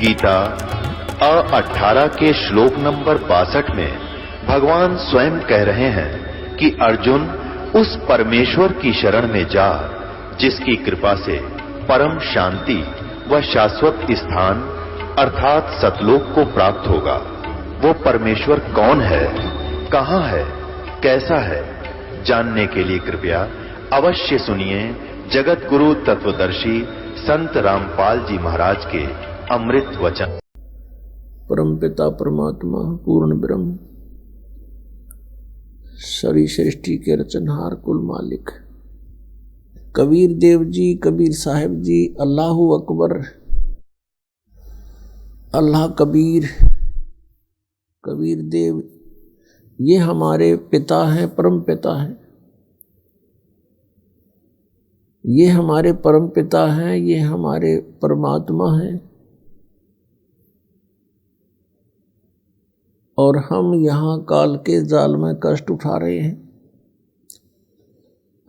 गीता 18 के श्लोक नंबर 62 में भगवान स्वयं कह रहे हैं कि अर्जुन उस परमेश्वर की शरण में जा जिसकी कृपा से परम शांति व शाश्वत स्थान अर्थात सतलोक को प्राप्त होगा। वो परमेश्वर कौन है, कहां है, कैसा है, जानने के लिए कृपया अवश्य सुनिए जगत गुरु तत्वदर्शी संत रामपाल जी महाराज के अमृत वचन। परमपिता परमात्मा पूर्ण ब्रह्म सारी सृष्टि के रचनहार कुल मालिक कबीर देव जी, कबीर साहिब जी, अल्लाहु अकबर, अल्लाह कबीर, कबीर देव, ये हमारे पिता हैं, परम पिता हैं। ये हमारे परम पिता हैं, ये हमारे परमात्मा हैं। और हम यहाँ काल के जाल में कष्ट उठा रहे हैं।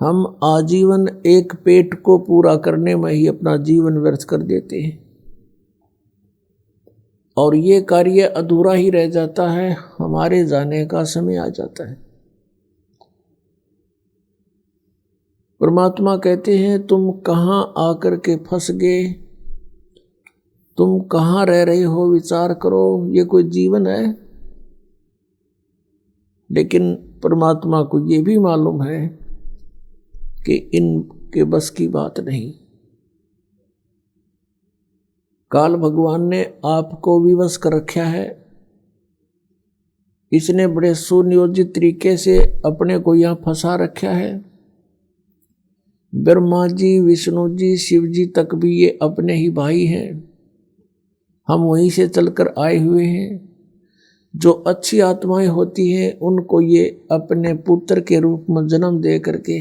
हम आजीवन एक पेट को पूरा करने में ही अपना जीवन व्यर्थ कर देते हैं और ये कार्य अधूरा ही रह जाता है। हमारे जाने का समय आ जाता है। परमात्मा कहते हैं तुम कहाँ आकर के फंस गए, तुम कहाँ रह रहे हो, विचार करो, ये कोई जीवन है। लेकिन परमात्मा को ये भी मालूम है कि इनके बस की बात नहीं। काल भगवान ने आपको विवश कर रखा है। इसने बड़े सुनियोजित तरीके से अपने को यहाँ फंसा रखा है। ब्रह्मा जी, विष्णु जी, शिव जी तक भी ये अपने ही भाई हैं। हम वहीं से चलकर आए हुए हैं। जो अच्छी आत्माएं होती हैं उनको ये अपने पुत्र के रूप में जन्म दे करके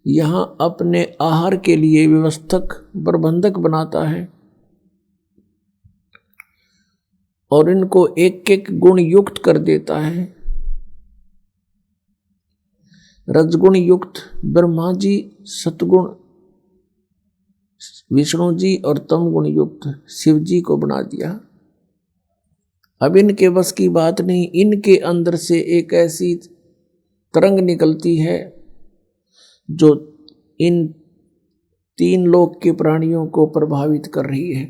यहाँ अपने आहार के लिए व्यवस्थक प्रबंधक बनाता है और इनको एक एक गुण युक्त कर देता है। रजगुण युक्त ब्रह्मा जी, सतगुण विष्णु जी और तम गुण युक्त शिव जी को बना दिया। अब इनके बस की बात नहीं। इनके अंदर से एक ऐसी तरंग निकलती है जो इन तीन लोक के प्राणियों को प्रभावित कर रही है।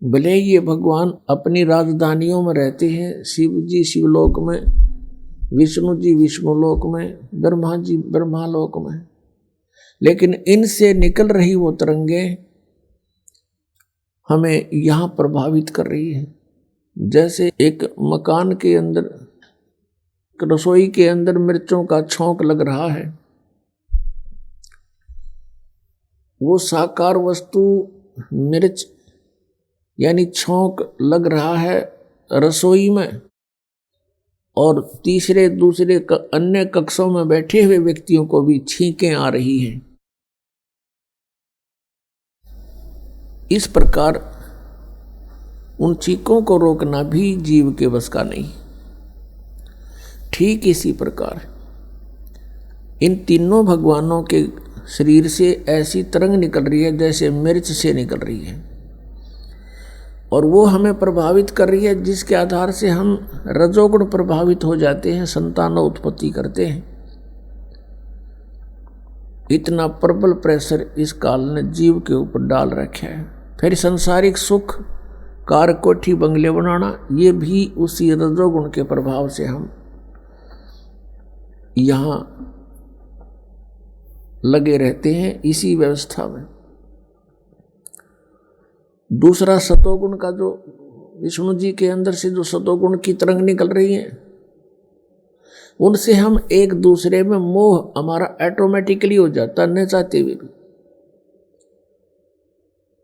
भले ये भगवान अपनी राजधानियों में रहते हैं, शिव जी शिवलोक में, विष्णु जी विष्णुलोक में, ब्रह्मा जी ब्रह्मालोक में, लेकिन इनसे निकल रही वो तरंगें हमें यहाँ प्रभावित कर रही है। जैसे एक मकान के अंदर, रसोई के अंदर मिर्चों का छौंक लग रहा है। वो साकार वस्तु मिर्च यानी छौंक लग रहा है रसोई में और तीसरे दूसरे अन्य कक्षों में बैठे हुए व्यक्तियों को भी छींकें आ रही हैं। इस प्रकार उन चीखों को रोकना भी जीव के बस का नहीं। ठीक इसी प्रकार इन तीनों भगवानों के शरीर से ऐसी तरंग निकल रही है जैसे मिर्च से निकल रही है और वो हमें प्रभावित कर रही है, जिसके आधार से हम रजोगुण प्रभावित हो जाते हैं, संतानों उत्पत्ति करते हैं। इतना प्रबल प्रेशर इस काल ने जीव के ऊपर डाल रखा है। फिर संसारिक सुख, कार कोठी बंगले बनाना, ये भी उसी रजोगुण के प्रभाव से हम यहाँ लगे रहते हैं, इसी व्यवस्था में। दूसरा सतोगुण का जो विष्णु जी के अंदर से जो सतोगुण की तरंग निकल रही है, उनसे हम एक दूसरे में मोह हमारा ऑटोमेटिकली हो जाता, न चाहते हुए भी,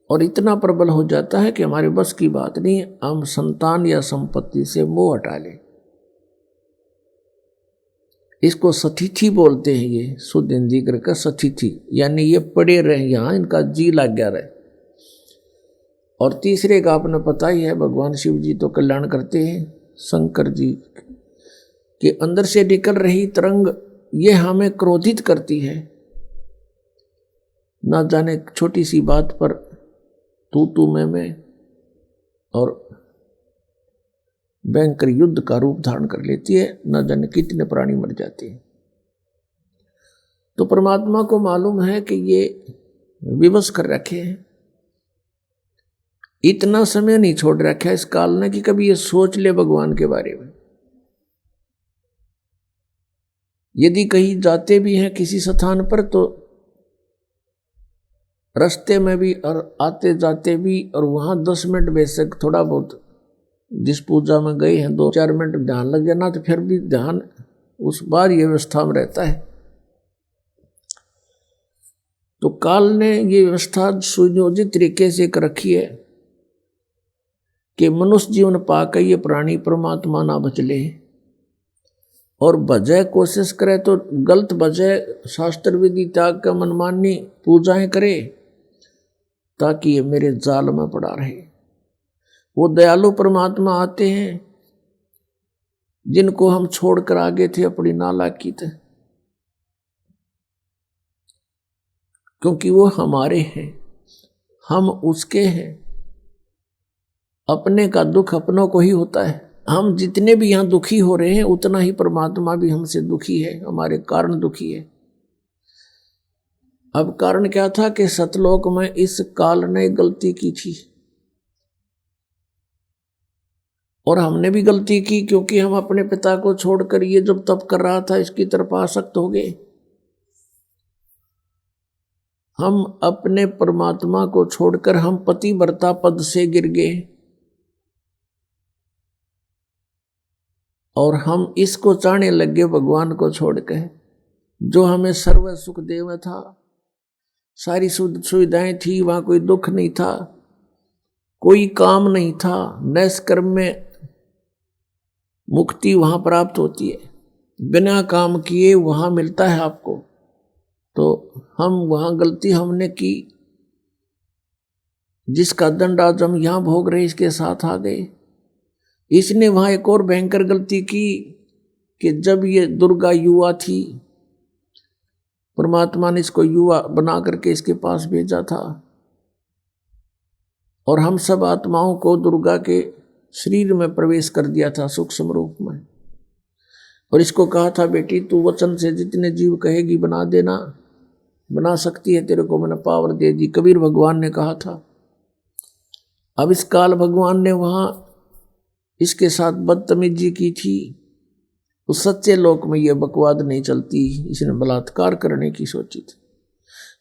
और इतना प्रबल हो जाता है कि हमारे बस की बात नहीं, हम संतान या संपत्ति से मोह हटा लें। इसको सतिथि बोलते हैं। ये शुद्ध हिंदी का सतिथि, यानी ये पड़े रहे यहाँ, इनका जी लग गया रहे। और तीसरे का आपने पता ही है, भगवान शिव जी तो कल्याण करते हैं। शंकर जी के अंदर से निकल रही तरंग ये हमें क्रोधित करती है। ना जाने छोटी सी बात पर तू मैं और भयंकर युद्ध का रूप धारण कर लेती है, न जाने कितने प्राणी मर जाते हैं। तो परमात्मा को मालूम है कि ये विवश कर रखे हैं, इतना समय नहीं छोड़ रखा है इस काल ने कि कभी ये सोच ले भगवान के बारे में। यदि कहीं जाते भी हैं किसी स्थान पर तो रास्ते में भी और आते जाते भी, और वहां 10 मिनट बेशक थोड़ा बहुत जिस पूजा में गए हैं 2-4 मिनट ध्यान लग जाना, तो फिर भी ध्यान उस बार ये व्यवस्था में रहता है। तो काल ने ये व्यवस्था सुनियोजित तरीके से कर रखी है कि मनुष्य जीवन पाकर ये प्राणी परमात्मा ना बचले, और बजाय कोशिश करे तो गलत बजाय शास्त्र विधि त्याग का मनमानी पूजाएं करे ताकि ये मेरे जाल में पड़ा रहे। वो दयालु परमात्मा आते हैं जिनको हम छोड़कर आगे थे अपनी नालायकी थे, क्योंकि वो हमारे हैं, हम उसके हैं। अपने का दुख अपनों को ही होता है। हम जितने भी यहाँ दुखी हो रहे हैं उतना ही परमात्मा भी हमसे दुखी है, हमारे कारण दुखी है। अब कारण क्या था कि सतलोक में इस काल ने गलती की थी, और हमने भी गलती की, क्योंकि हम अपने पिता को छोड़कर ये जब तप कर रहा था इसकी तरफ आसक्त हो गए। हम अपने परमात्मा को छोड़कर हम पतिव्रता पद से गिर गए, और हम इसको चाहने लगे भगवान को छोड़कर, जो हमें सर्व सुख देव था, सारी सुविधाएं थी, वहां कोई दुख नहीं था, कोई काम नहीं था, नैष्कर्म में मुक्ति वहां प्राप्त होती है, बिना काम किए वहां मिलता है आपको। तो हम वहां गलती हमने की, जिसका दंड आज हम यहां भोग रहे इसके साथ आ गए। इसने वहां एक और भयंकर गलती की कि जब ये दुर्गा युवा थी, परमात्मा ने इसको युवा बना करके इसके पास भेजा था, और हम सब आत्माओं को दुर्गा के शरीर में प्रवेश कर दिया था सूक्ष्म रूप में, और इसको कहा था बेटी तू वचन से जितने जीव कहेगी बना देना, बना सकती है, तेरे को मैंने पावर दे दी, कबीर भगवान ने कहा था। अब इस काल भगवान ने वहां इसके साथ बदतमीजी की थी। उस सच्चे लोक में यह बकवाद नहीं चलती, इसने बलात्कार करने की सोची थी,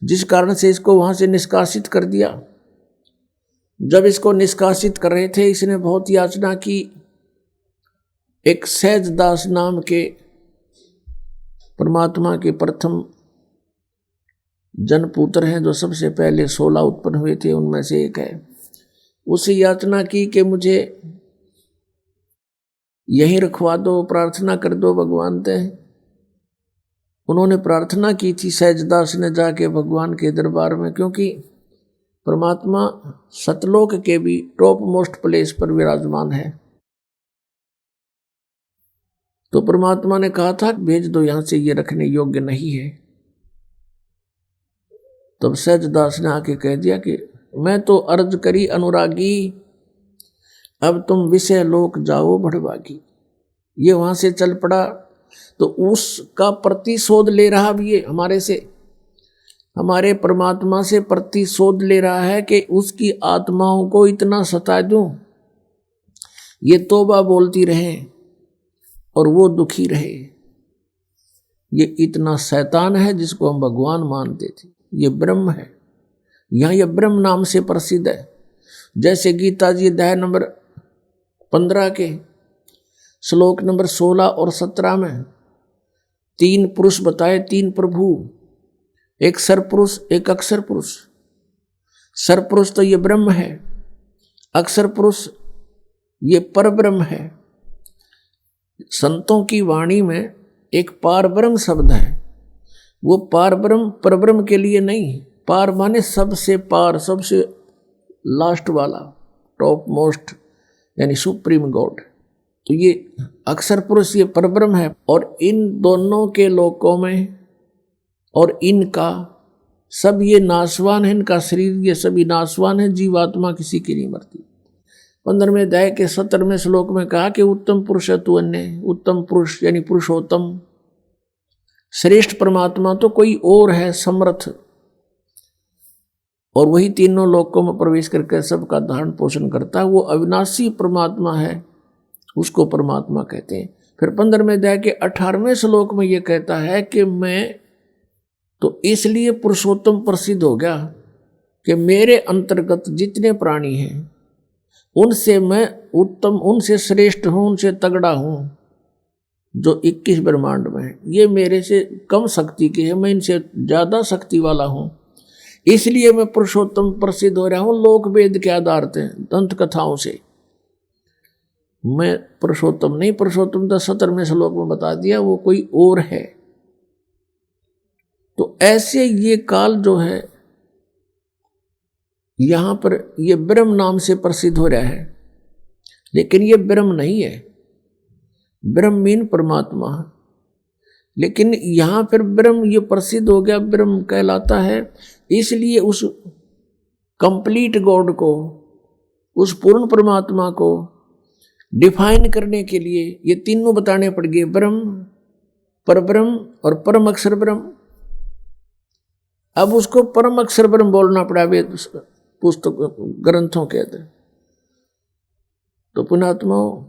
जिस कारण से इसको वहां से निष्कासित कर दिया। जब इसको निष्कासित कर रहे थे इसने बहुत याचना की। एक सहजदास नाम के परमात्मा के प्रथम जनपुत्र हैं, जो सबसे पहले 16 उत्पन्न हुए थे उनमें से एक है। उसे याचना की कि मुझे यहीं रखवा दो, प्रार्थना कर दो भगवान ते। उन्होंने प्रार्थना की थी सहजदास ने जाके भगवान के दरबार में, क्योंकि परमात्मा सतलोक के भी टॉप मोस्ट प्लेस पर विराजमान है। तो परमात्मा ने कहा था भेज दो, यहां से ये रखने योग्य नहीं है। तब सहजदास ने आके कह दिया कि मैं तो अर्ज करी अनुरागी, अब तुम विषय लोक जाओ भड़भागी। ये वहां से चल पड़ा, तो उसका प्रतिशोध ले रहा भी ये हमारे से, हमारे परमात्मा से प्रतिशोध ले रहा है कि उसकी आत्माओं को इतना सता दूं, ये तौबा बोलती रहे और वो दुखी रहे। ये इतना शैतान है जिसको हम भगवान मानते थे, ये ब्रह्म है। यहाँ ये ब्रह्म नाम से प्रसिद्ध है। जैसे गीता जी अध्याय नंबर 15 के श्लोक नंबर 16 और 17 में 3 पुरुष बताए, 3 प्रभु, एक सरपुरुष एक अक्षर पुरुष। सरपुरुष तो ये ब्रह्म है, अक्षर पुरुष ये पर ब्रह्म है। संतों की वाणी में एक पार ब्रह्म शब्द है, वो पार ब्रह्म पर ब्रह्म के लिए नहीं, पार माने सबसे पार, सबसे लास्ट वाला, टॉप मोस्ट, यानी सुप्रीम गॉड। तो ये अक्षर पुरुष ये परब्रह्म है, और इन दोनों के लोकों में और इनका सब ये नाशवान है, इनका शरीर ये सभी नाशवान है, जीवात्मा किसी की नहीं मरती। 15वें अध्याय के 17वें श्लोक में कहा कि उत्तम पुरुष है तू अन्य, उत्तम पुरुष यानी पुरुषोत्तम श्रेष्ठ परमात्मा तो कोई और है समर्थ, और वही तीनों लोकों में प्रवेश करके सबका धारण पोषण करता है, वो अविनाशी परमात्मा है, उसको परमात्मा कहते हैं। फिर 15वें अध्याय के 18वें श्लोक में ये कहता है कि मैं तो इसलिए पुरुषोत्तम प्रसिद्ध हो गया कि मेरे अंतर्गत जितने प्राणी हैं उनसे मैं उत्तम, उनसे श्रेष्ठ हूं, उनसे तगड़ा हूं। जो 21 ब्रह्मांड में है ये मेरे से कम शक्ति के हैं, मैं इनसे ज्यादा शक्ति वाला हूं, इसलिए मैं पुरुषोत्तम प्रसिद्ध हो रहा हूं। लोक वेद के आधार से, दंत कथाओं से मैं पुरुषोत्तम नहीं, पुरुषोत्तम तो 17वें श्लोक में बता दिया, वो कोई और है। तो ऐसे ये काल जो है यहां पर ये ब्रह्म नाम से प्रसिद्ध हो रहा है, लेकिन ये ब्रह्म नहीं है। ब्रह्म मीन परमात्मा, लेकिन यहां पर ब्रह्म ये प्रसिद्ध हो गया, ब्रह्म कहलाता है। इसलिए उस कंप्लीट गॉड को, उस पूर्ण परमात्मा को डिफाइन करने के लिए ये तीनों बताने पड़ गए, ब्रह्म, परब्रह्म और परम अक्षर ब्रह्म। अब उसको परम अक्षर ब्रह्म बोलना पड़ा वेद पुस्तक ग्रंथों के अंदर। तो पुण्यात्माओं,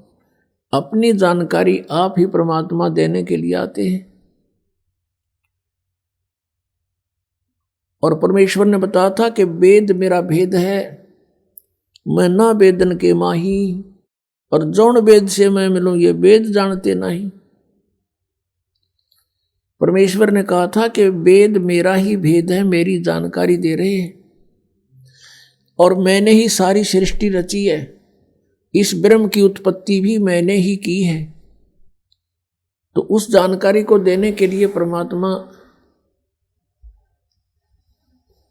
अपनी जानकारी आप ही परमात्मा देने के लिए आते हैं, और परमेश्वर ने बताया था कि वेद मेरा भेद है, मैं ना वेदन के माही, और जौन वेद से मैं मिलूं ये वेद जानते नहीं। परमेश्वर ने कहा था कि वेद मेरा ही भेद है, मेरी जानकारी दे रहे हैं, और मैंने ही सारी सृष्टि रची है, इस ब्रह्म की उत्पत्ति भी मैंने ही की है। तो उस जानकारी को देने के लिए परमात्मा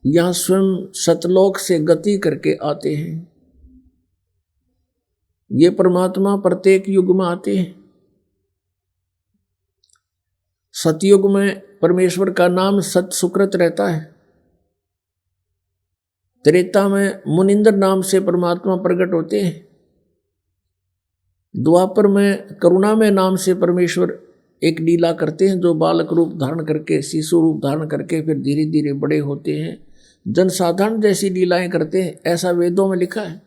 यहां स्वयं सतलोक से गति करके आते हैं। ये परमात्मा प्रत्येक युग में आते हैं। सतयुग में परमेश्वर का नाम सत सुकृत रहता है। त्रेता में मुनिंद्र नाम से परमात्मा प्रकट होते हैं। द्वापर में करुणामय नाम से परमेश्वर एक लीला करते हैं, जो बालक रूप धारण करके, शिशु रूप धारण करके फिर धीरे धीरे बड़े होते हैं, जनसाधारण जैसी लीलाएं करते हैं। ऐसा वेदों में लिखा है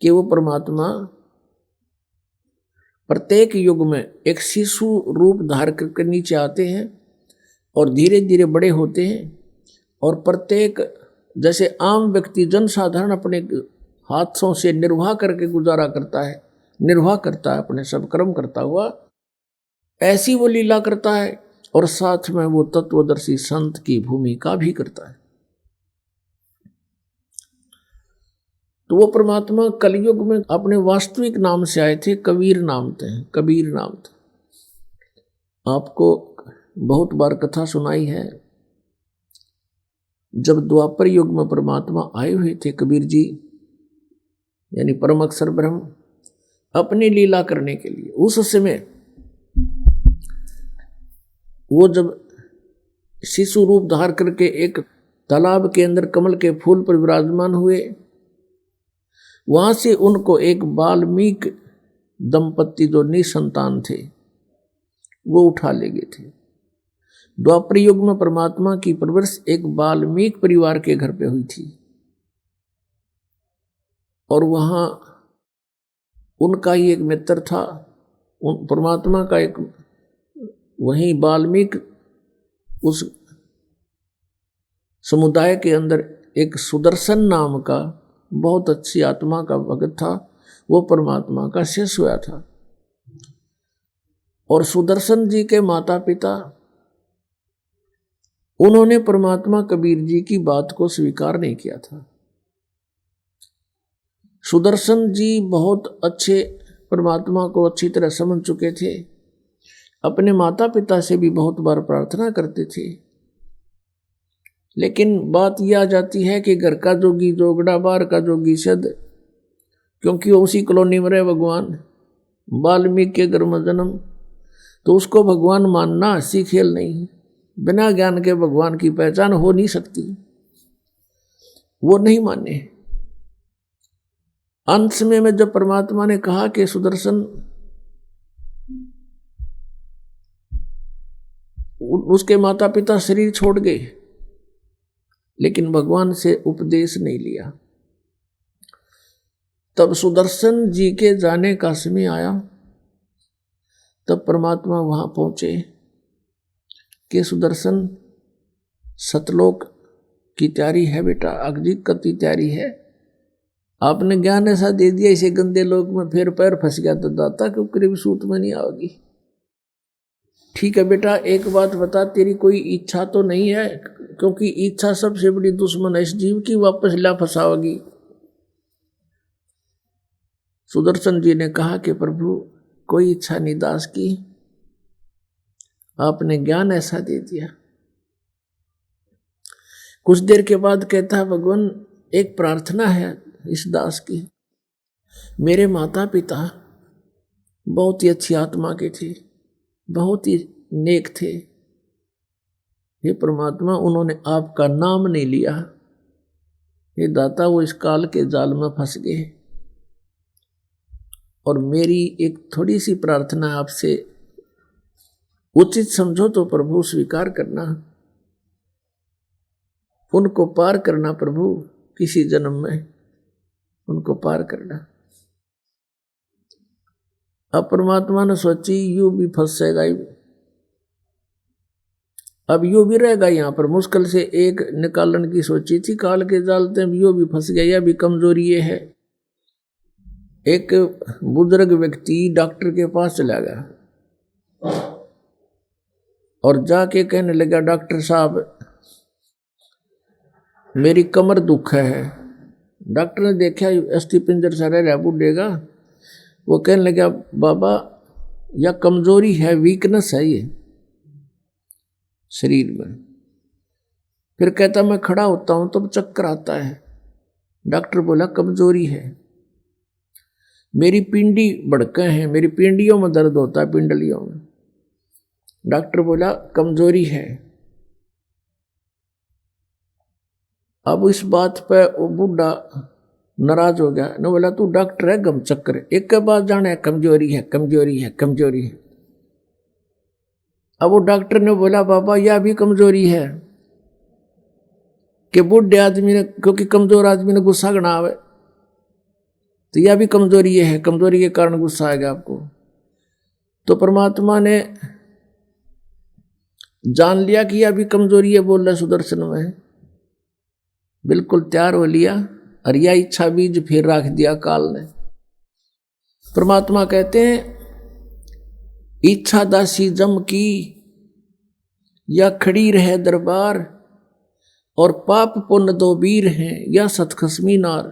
कि वो परमात्मा प्रत्येक युग में एक शिशु रूप धारण करके नीचे आते हैं और धीरे धीरे बड़े होते हैं। और प्रत्येक, जैसे आम व्यक्ति जनसाधारण अपने हाथों से निर्वाह करके गुजारा करता है, निर्वाह करता है अपने सब कर्म करता हुआ, ऐसी वो लीला करता है। और साथ में वो तत्वदर्शी संत की भूमिका भी करता है। तो वो परमात्मा कलयुग में अपने वास्तविक नाम से आए थे, कबीर नाम थे, कबीर नाम था। आपको बहुत बार कथा सुनाई है, जब द्वापर युग में परमात्मा आए हुए थे कबीर जी, यानी परम अक्षर ब्रह्म, अपनी लीला करने के लिए। उस समय वो जब शिशु रूप धार करके एक तालाब के अंदर कमल के फूल पर विराजमान हुए, वहां से उनको एक वाल्मीकि दंपत्ति जो निसंतान थे वो उठा ले गए थे। द्वापर युग में परमात्मा की परवरिश एक वाल्मीकि परिवार के घर पे हुई थी, और वहां उनका ही एक मित्र था, परमात्मा का एक, वहीं वाल्मीकि उस समुदाय के अंदर एक सुदर्शन नाम का बहुत अच्छी आत्मा का भक्त था, वो परमात्मा का शिष्य हुआ था। और सुदर्शन जी के माता पिता, उन्होंने परमात्मा कबीर जी की बात को स्वीकार नहीं किया था। सुदर्शन जी बहुत अच्छे परमात्मा को अच्छी तरह समझ चुके थे, अपने माता पिता से भी बहुत बार प्रार्थना करते थे, लेकिन बात यह आ जाती है कि घर का जोगी जोगड़ा, बाहर का जोगी सद, क्योंकि वो उसी कॉलोनी में रहे भगवान, वाल्मीकि के घर में जन्म, तो उसको भगवान मानना हंसी खेल नहीं। बिना ज्ञान के भगवान की पहचान हो नहीं सकती। वो नहीं माने। अंत में जब परमात्मा ने कहा कि सुदर्शन, उसके माता पिता शरीर छोड़ गए, लेकिन भगवान से उपदेश नहीं लिया। तब सुदर्शन जी के जाने का समय आया, तब परमात्मा वहां पहुंचे कि सुदर्शन, सतलोक की तैयारी है बेटा, अग्नि की तैयारी है। आपने ज्ञान ऐसा दे दिया, इसे गंदे लोक में फिर पैर फंस गया तो दाता के करीब सूत में नहीं आओगी। ठीक है बेटा, एक बात बता, तेरी कोई इच्छा तो नहीं है? क्योंकि इच्छा सबसे बड़ी दुश्मन है इस जीव की, वापस ला फंसाओगी। सुदर्शन जी ने कहा कि प्रभु कोई इच्छा नहीं दास की, आपने ज्ञान ऐसा दे दिया। कुछ देर के बाद कहता है, भगवान एक प्रार्थना है इस दास की। मेरे माता पिता बहुत ही अच्छी आत्मा के थे, बहुत ही नेक थे। हे परमात्मा, उन्होंने आपका नाम नहीं लिया। हे दाता, वो इस काल के जाल में फंस गए। और मेरी एक थोड़ी सी प्रार्थना आपसे, उचित समझो तो प्रभु स्वीकार करना, उनको पार करना प्रभु, किसी जन्म में उनको पार करना। अब परमात्मा ने सोची यू भी फंसेगा, अब यू भी रहेगा यहाँ पर। मुश्किल से एक निकालन की सोची थी काल के जाल से, यू भी फंस गया। यह भी कमजोरी ये है। एक बुजुर्ग व्यक्ति डॉक्टर के पास चला गया और जाके कहने लगा, डॉक्टर साहब मेरी कमर दुख है। डॉक्टर ने देखा अस्थि पिंजर सा रह रहा बूढ़े का। वो कहने लगा, बाबा या कमजोरी है, वीकनेस है ये शरीर में। फिर कहता मैं खड़ा होता हूं तब चक्कर आता है। डॉक्टर बोला कमजोरी है। मेरी पिंडी भड़के हैं, मेरी पिंडियों में दर्द होता है, पिंडलियों में। डॉक्टर बोला कमजोरी है। अब इस बात पे वो बूढ़ा नाराज हो गया। ने बोला तू डॉक्टर है गम चक्कर, एक के बाद जाने कमजोरी है कमजोरी है कमजोरी है। अब वो डॉक्टर ने बोला बाबा यह भी कमजोरी है कि बूढ़े आदमी ने, क्योंकि कमजोर आदमी ने गुस्सा गना आवे, तो यह भी कमजोरी है, कमजोरी के कारण गुस्सा आएगा आपको। तो परमात्मा ने जान लिया कि यह भी कमजोरी है, बोल रहे सुदर्शन में। बिल्कुल तैयार हो लिया और यह इच्छा बीज फिर रख दिया काल ने। परमात्मा कहते हैं इच्छा दासी जम की या खड़ी रहे दरबार, और पाप पुण्य दो वीर हैं या सतखसमी नार।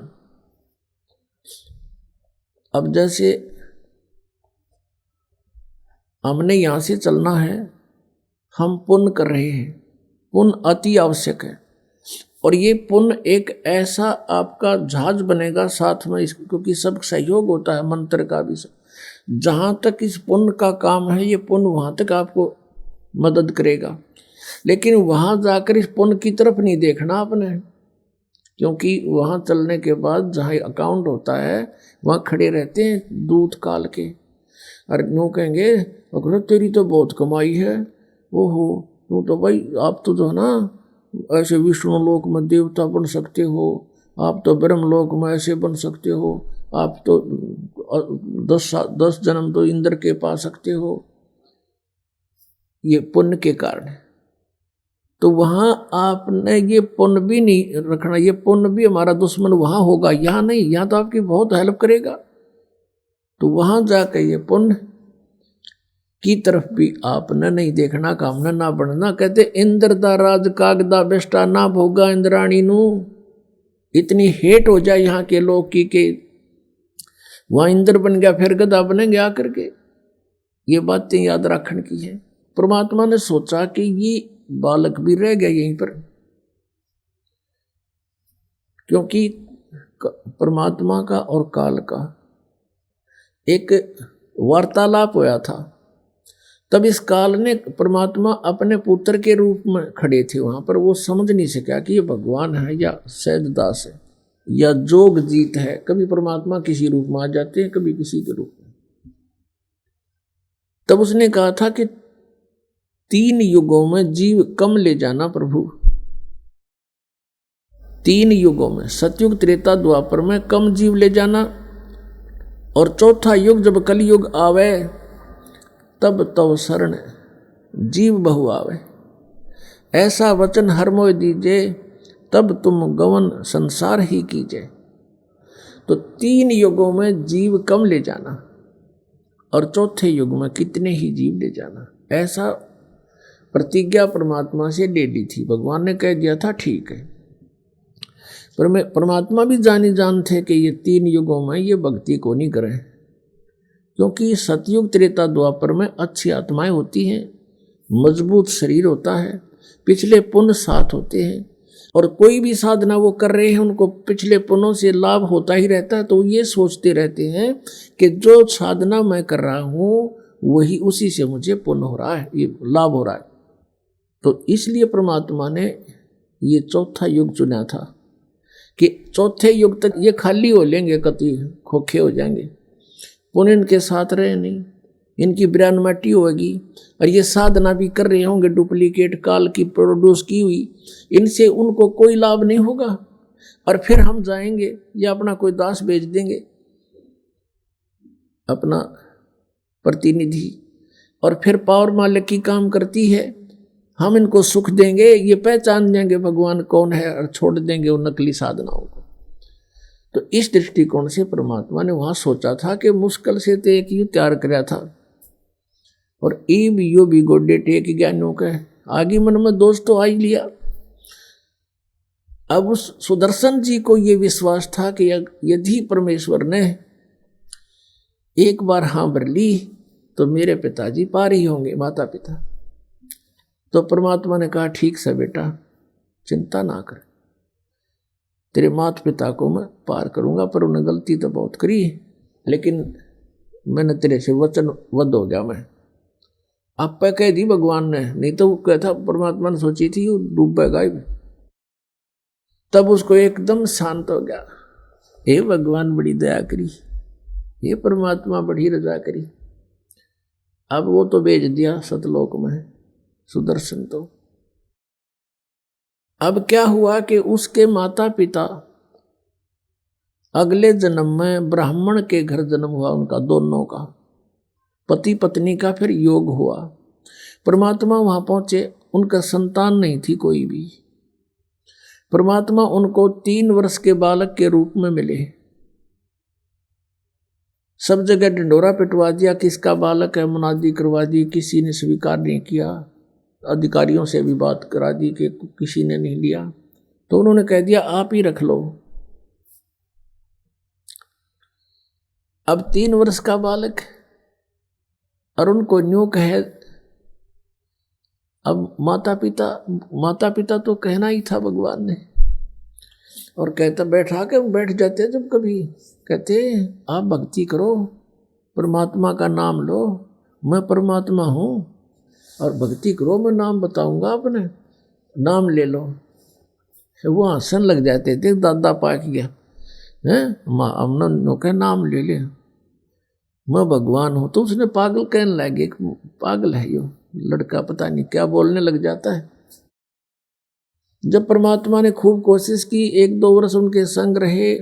अब जैसे हमने यहां से चलना है, हम पुण्य कर रहे हैं, पुण्य अति आवश्यक है। और ये पुण्य एक ऐसा आपका जहाज बनेगा साथ में, क्योंकि सब सहयोग होता है मंत्र का भी। जहां तक इस पुण्य का काम है, ये पुण्य वहां तक आपको मदद करेगा। लेकिन वहां जाकर इस पुण्य की तरफ नहीं देखना आपने, क्योंकि वहां चलने के बाद जहां अकाउंट होता है वहां खड़े रहते हैं दूत काल के। और यूँ कहेंगे अगर तेरी तो बहुत कमाई है, ओहो तू तो भाई, आप तो जो है ना ऐसे विष्णु लोक में देवता बन सकते हो, आप तो ब्रह्म लोक में ऐसे बन सकते हो, आप तो 10 जन्म तो इंद्र के पा सकते हो। ये पुण्य के कारण है। तो वहां आपने ये पुण्य भी नहीं रखना, ये पुण्य भी हमारा दुश्मन वहां होगा, यहां नहीं। यहां तो आपकी बहुत हेल्प करेगा। तो वहां जाकर ये पुण्य की तरफ भी आपने नहीं देखना, कामना ना बनना। कहते इंद्र दा राज कागदा बेस्टा ना भोगा इंद्राणी नू। इतनी हेट हो जाए यहाँ के लोग की के वहां इंद्र बन गया फिर गधा बनेंगे आकर के। ये बातें याद रखने की है। परमात्मा ने सोचा कि ये बालक भी रह गया यहीं पर, क्योंकि परमात्मा का और काल का एक वार्तालाप होया था। तब इस काल ने परमात्मा अपने पुत्र के रूप में खड़े थे वहां पर, वो समझ नहीं सका कि ये भगवान है या सहज दास है या जोग जीत है। कभी परमात्मा किसी रूप में आ जाते हैं, कभी किसी के रूप में। तब उसने कहा था कि 3 युगों में जीव कम ले जाना प्रभु, 3 युगों में, सतयुग त्रेता द्वापर में कम जीव ले जाना, और चौथा युग जब कलयुग आवे तब तव शरण जीव बहु आवे। ऐसा वचन हर मोय दीजे, तब तुम गवन संसार ही कीजे। तो 3 युगों में जीव कम ले जाना और चौथे युग में कितने ही जीव ले जाना, ऐसा प्रतिज्ञा परमात्मा से ले ली थी। भगवान ने कह दिया था ठीक है, पर परमात्मा भी जानी जान थे कि ये 3 युगों में ये भक्ति को नहीं करें, क्योंकि सतयुग त्रेता द्वापर में अच्छी आत्माएं होती हैं, मजबूत शरीर होता है, पिछले पुण्य साथ होते हैं, और कोई भी साधना वो कर रहे हैं उनको पिछले पुण्यों से लाभ होता ही रहता है। तो ये सोचते रहते हैं कि जो साधना मैं कर रहा हूँ वही, उसी से मुझे पुण्य हो रहा है, ये लाभ हो रहा है। तो इसलिए परमात्मा ने ये चौथा युग चुना था कि चौथे युग तक ये खाली हो लेंगे, कति खोखे हो जाएंगे, पुण्य इनके साथ रहे नहीं, इनकी ब्रह्मटी होगी, और ये साधना भी कर रहे होंगे डुप्लीकेट काल की प्रोड्यूस की हुई, इनसे उनको कोई लाभ नहीं होगा। और फिर हम जाएंगे या अपना कोई दास भेज देंगे, अपना प्रतिनिधि, और फिर पावर मालिक की काम करती है, हम इनको सुख देंगे, ये पहचान जाएंगे भगवान कौन है और छोड़ देंगे उन नकली साधनाओं को। तो इस दृष्टिकोण से परमात्मा ने वहां सोचा था कि मुश्किल से तो एक युग तैयार कराया था, और ईब यो भी गोडे टेक ज्ञानियों के आगे मन में दोष तो आ ही लिया। अब उस सुदर्शन जी को ये विश्वास था कि यदि परमेश्वर ने एक बार हाँ भर ली तो मेरे पिताजी पार ही होंगे, माता पिता। तो परमात्मा ने कहा ठीक से बेटा, चिंता ना कर, तेरे माता पिता को मैं पार करूंगा, पर उन्हें गलती तो बहुत करी, लेकिन मैंने तेरे से वचनबद्ध हो गया। मैं आप पे कह दी भगवान ने, नहीं तो वो कहता परमात्मा ने सोची थी वो डूबेगा ही। तब उसको एकदम शांत हो गया, हे भगवान बड़ी दया करी, हे परमात्मा बड़ी रजा करी। अब वो तो भेज दिया सतलोक में सुदर्शन। तो अब क्या हुआ कि उसके माता पिता अगले जन्म में ब्राह्मण के घर जन्म हुआ, उनका दोनों का, पति पत्नी का फिर योग हुआ। परमात्मा वहां पहुंचे, उनका संतान नहीं थी कोई भी। परमात्मा उनको 3 वर्ष के बालक के रूप में मिले। सब जगह ढिंडोरा पिटवा दिया, किसका बालक है, मुनादी करवा दी, किसी ने स्वीकार नहीं किया। अधिकारियों से भी बात करा दी कि किसी ने नहीं लिया, तो उन्होंने कह दिया आप ही रख लो। अब 3 वर्ष का बालक, और उनको न्यू कहे, अब माता पिता तो कहना ही था भगवान ने। और कहता बैठा के बैठ जाते, जब कभी कहते आप भक्ति करो, परमात्मा का नाम लो, मैं परमात्मा हूं, और भक्ति करो, मैं नाम बताऊंगा, अपने नाम ले लो। वो हंसन लग जाते थे, दादा पाक गया है, हमने कहा नाम ले ले, मैं भगवान हूं। तो उसने पागल कहने लगे, पागल है यो लड़का, पता नहीं क्या बोलने लग जाता है। जब परमात्मा ने खूब कोशिश की, 1-2 वर्ष उनके संग रहे,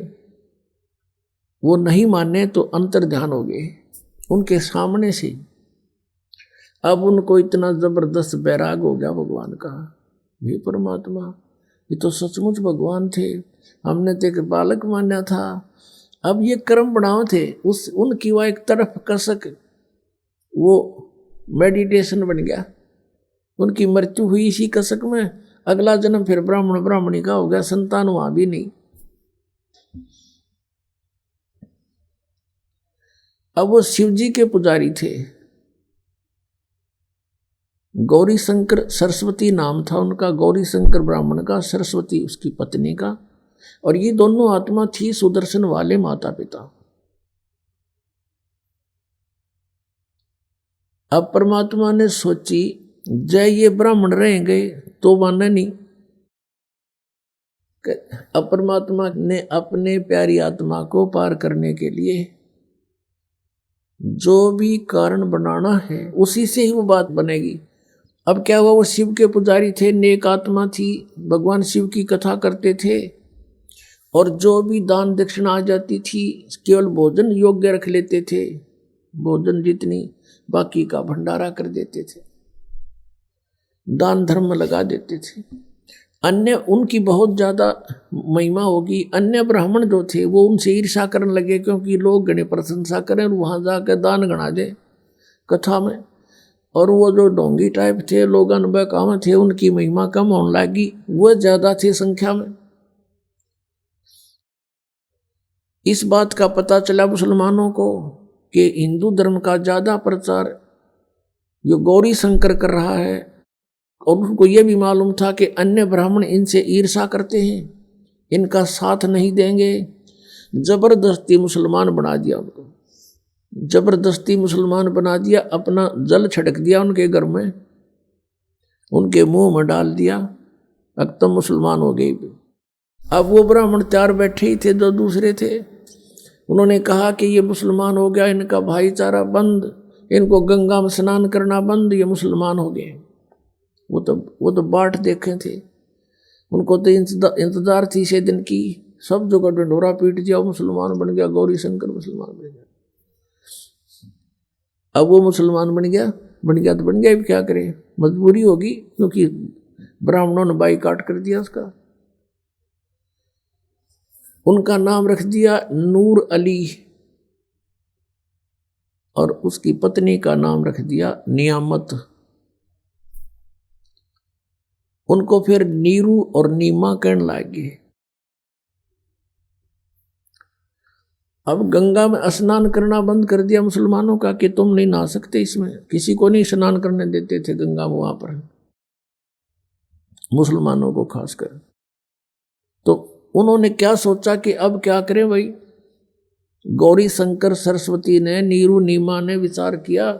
वो नहीं माने तो अंतर ध्यान हो गए उनके सामने से। अब उनको इतना जबरदस्त बैराग हो गया भगवान का, ये परमात्मा ये तो सचमुच भगवान थे, हमने तो एक बालक माना था। अब ये कर्म बनाव थे, उनकी वह एक तरफ कसक, वो मेडिटेशन बन गया। उनकी मृत्यु हुई इसी कसक में, अगला जन्म फिर ब्राह्मणी का हो गया, संतान वहां भी नहीं। अब वो शिव जी के पुजारी थे, गौरी शंकर सरस्वती नाम था उनका, गौरी शंकर ब्राह्मण का, सरस्वती उसकी पत्नी का, और ये दोनों आत्मा थी सुदर्शन वाले माता पिता। अब परमात्मा ने सोची जय ये ब्राह्मण रहेंगे तो माने नहीं। अब परमात्मा ने अपने प्यारी आत्मा को पार करने के लिए जो भी कारण बनाना है उसी से ही वो बात बनेगी। अब क्या हुआ, वो शिव के पुजारी थे, नेक आत्मा थी, भगवान शिव की कथा करते थे और जो भी दान दक्षिणा आ जाती थी केवल भोजन योग्य रख लेते थे, भोजन जितनी बाकी का भंडारा कर देते थे, दान धर्म में लगा देते थे। अन्य उनकी बहुत ज्यादा महिमा होगी, अन्य ब्राह्मण जो थे वो उनसे ईर्ष्या करने लगे क्योंकि लोग गणे प्रशंसा करें और वहां जाकर दान गणा दे कथा में। और वो जो ढोंगी टाइप थे, लोग अनबकाम थे, उनकी महिमा कम होने लगी, वो ज्यादा थे संख्या में। इस बात का पता चला मुसलमानों को कि हिंदू धर्म का ज्यादा प्रचार जो गौरी शंकर कर रहा है, और उनको यह भी मालूम था कि अन्य ब्राह्मण इनसे ईर्ष्या करते हैं, इनका साथ नहीं देंगे। जबरदस्ती मुसलमान बना दिया उनको, जबरदस्ती मुसलमान बना दिया, अपना जल छिड़क दिया उनके घर में, उनके मुंह में डाल दिया, अब तो मुसलमान हो गए। अब वो ब्राह्मण तैयार बैठे ही थे, जो दूसरे थे, उन्होंने कहा कि ये मुसलमान हो गया, इनका भाईचारा बंद, इनको गंगा में स्नान करना बंद, ये मुसलमान हो गए। वो तो बाट देखे थे, उनको तो इंतजार थी से दिन की, सब जगह डंडोरा पीट दिया, मुसलमान बन गया, गौरी शंकर मुसलमान बन गया। अब वो मुसलमान बन गया तो बन गया, भी क्या करे, मजबूरी होगी, क्योंकि ब्राह्मणों ने बाइकाट कर दिया उसका। उनका नाम रख दिया नूर अली और उसकी पत्नी का नाम रख दिया नियामत। उनको फिर नीरू और नीमा कहने लगे। अब गंगा में स्नान करना बंद कर दिया मुसलमानों का कि तुम नहीं नहा सकते इसमें, किसी को नहीं स्नान करने देते थे गंगा में, वहां पर मुसलमानों को खासकर। तो उन्होंने क्या सोचा कि अब क्या करें भाई। गौरी शंकर सरस्वती ने, नीरू नीमा ने विचार किया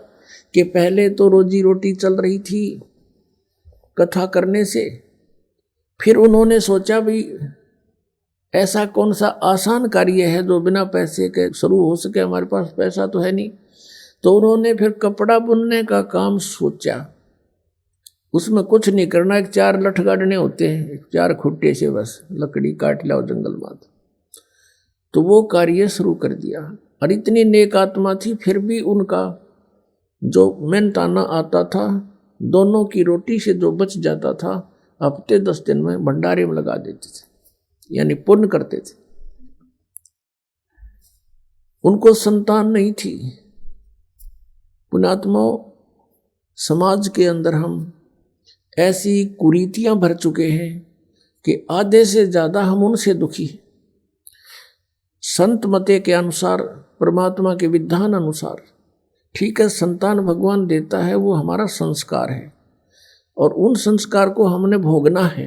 कि पहले तो रोजी रोटी चल रही थी कथा करने से, फिर उन्होंने सोचा भाई ऐसा कौन सा आसान कार्य है जो बिना पैसे के शुरू हो सके, हमारे पास पैसा तो है नहीं। तो उन्होंने फिर कपड़ा बुनने का काम सोचा। उसमें कुछ नहीं करना, एक 4 लठ गाड़ने होते हैं, 4 खुट्टे से बस लकड़ी काट लाओ जंगल में, तो वो कार्य शुरू कर दिया। और इतनी नेक आत्मा थी, फिर भी उनका जो मेहनताना आता था, दोनों की रोटी से जो बच जाता था, हफ्ते 10 दिन में भंडारे में लगा देते थे, यानी पुण्य करते थे। उनको संतान नहीं थी। पुण्यात्माओं, समाज के अंदर हम ऐसी कुरीतियां भर चुके हैं कि आधे से ज्यादा हम उनसे दुखी हैं। संत मते के अनुसार, परमात्मा के विधान अनुसार, ठीक है, संतान भगवान देता है, वो हमारा संस्कार है और उन संस्कार को हमने भोगना है।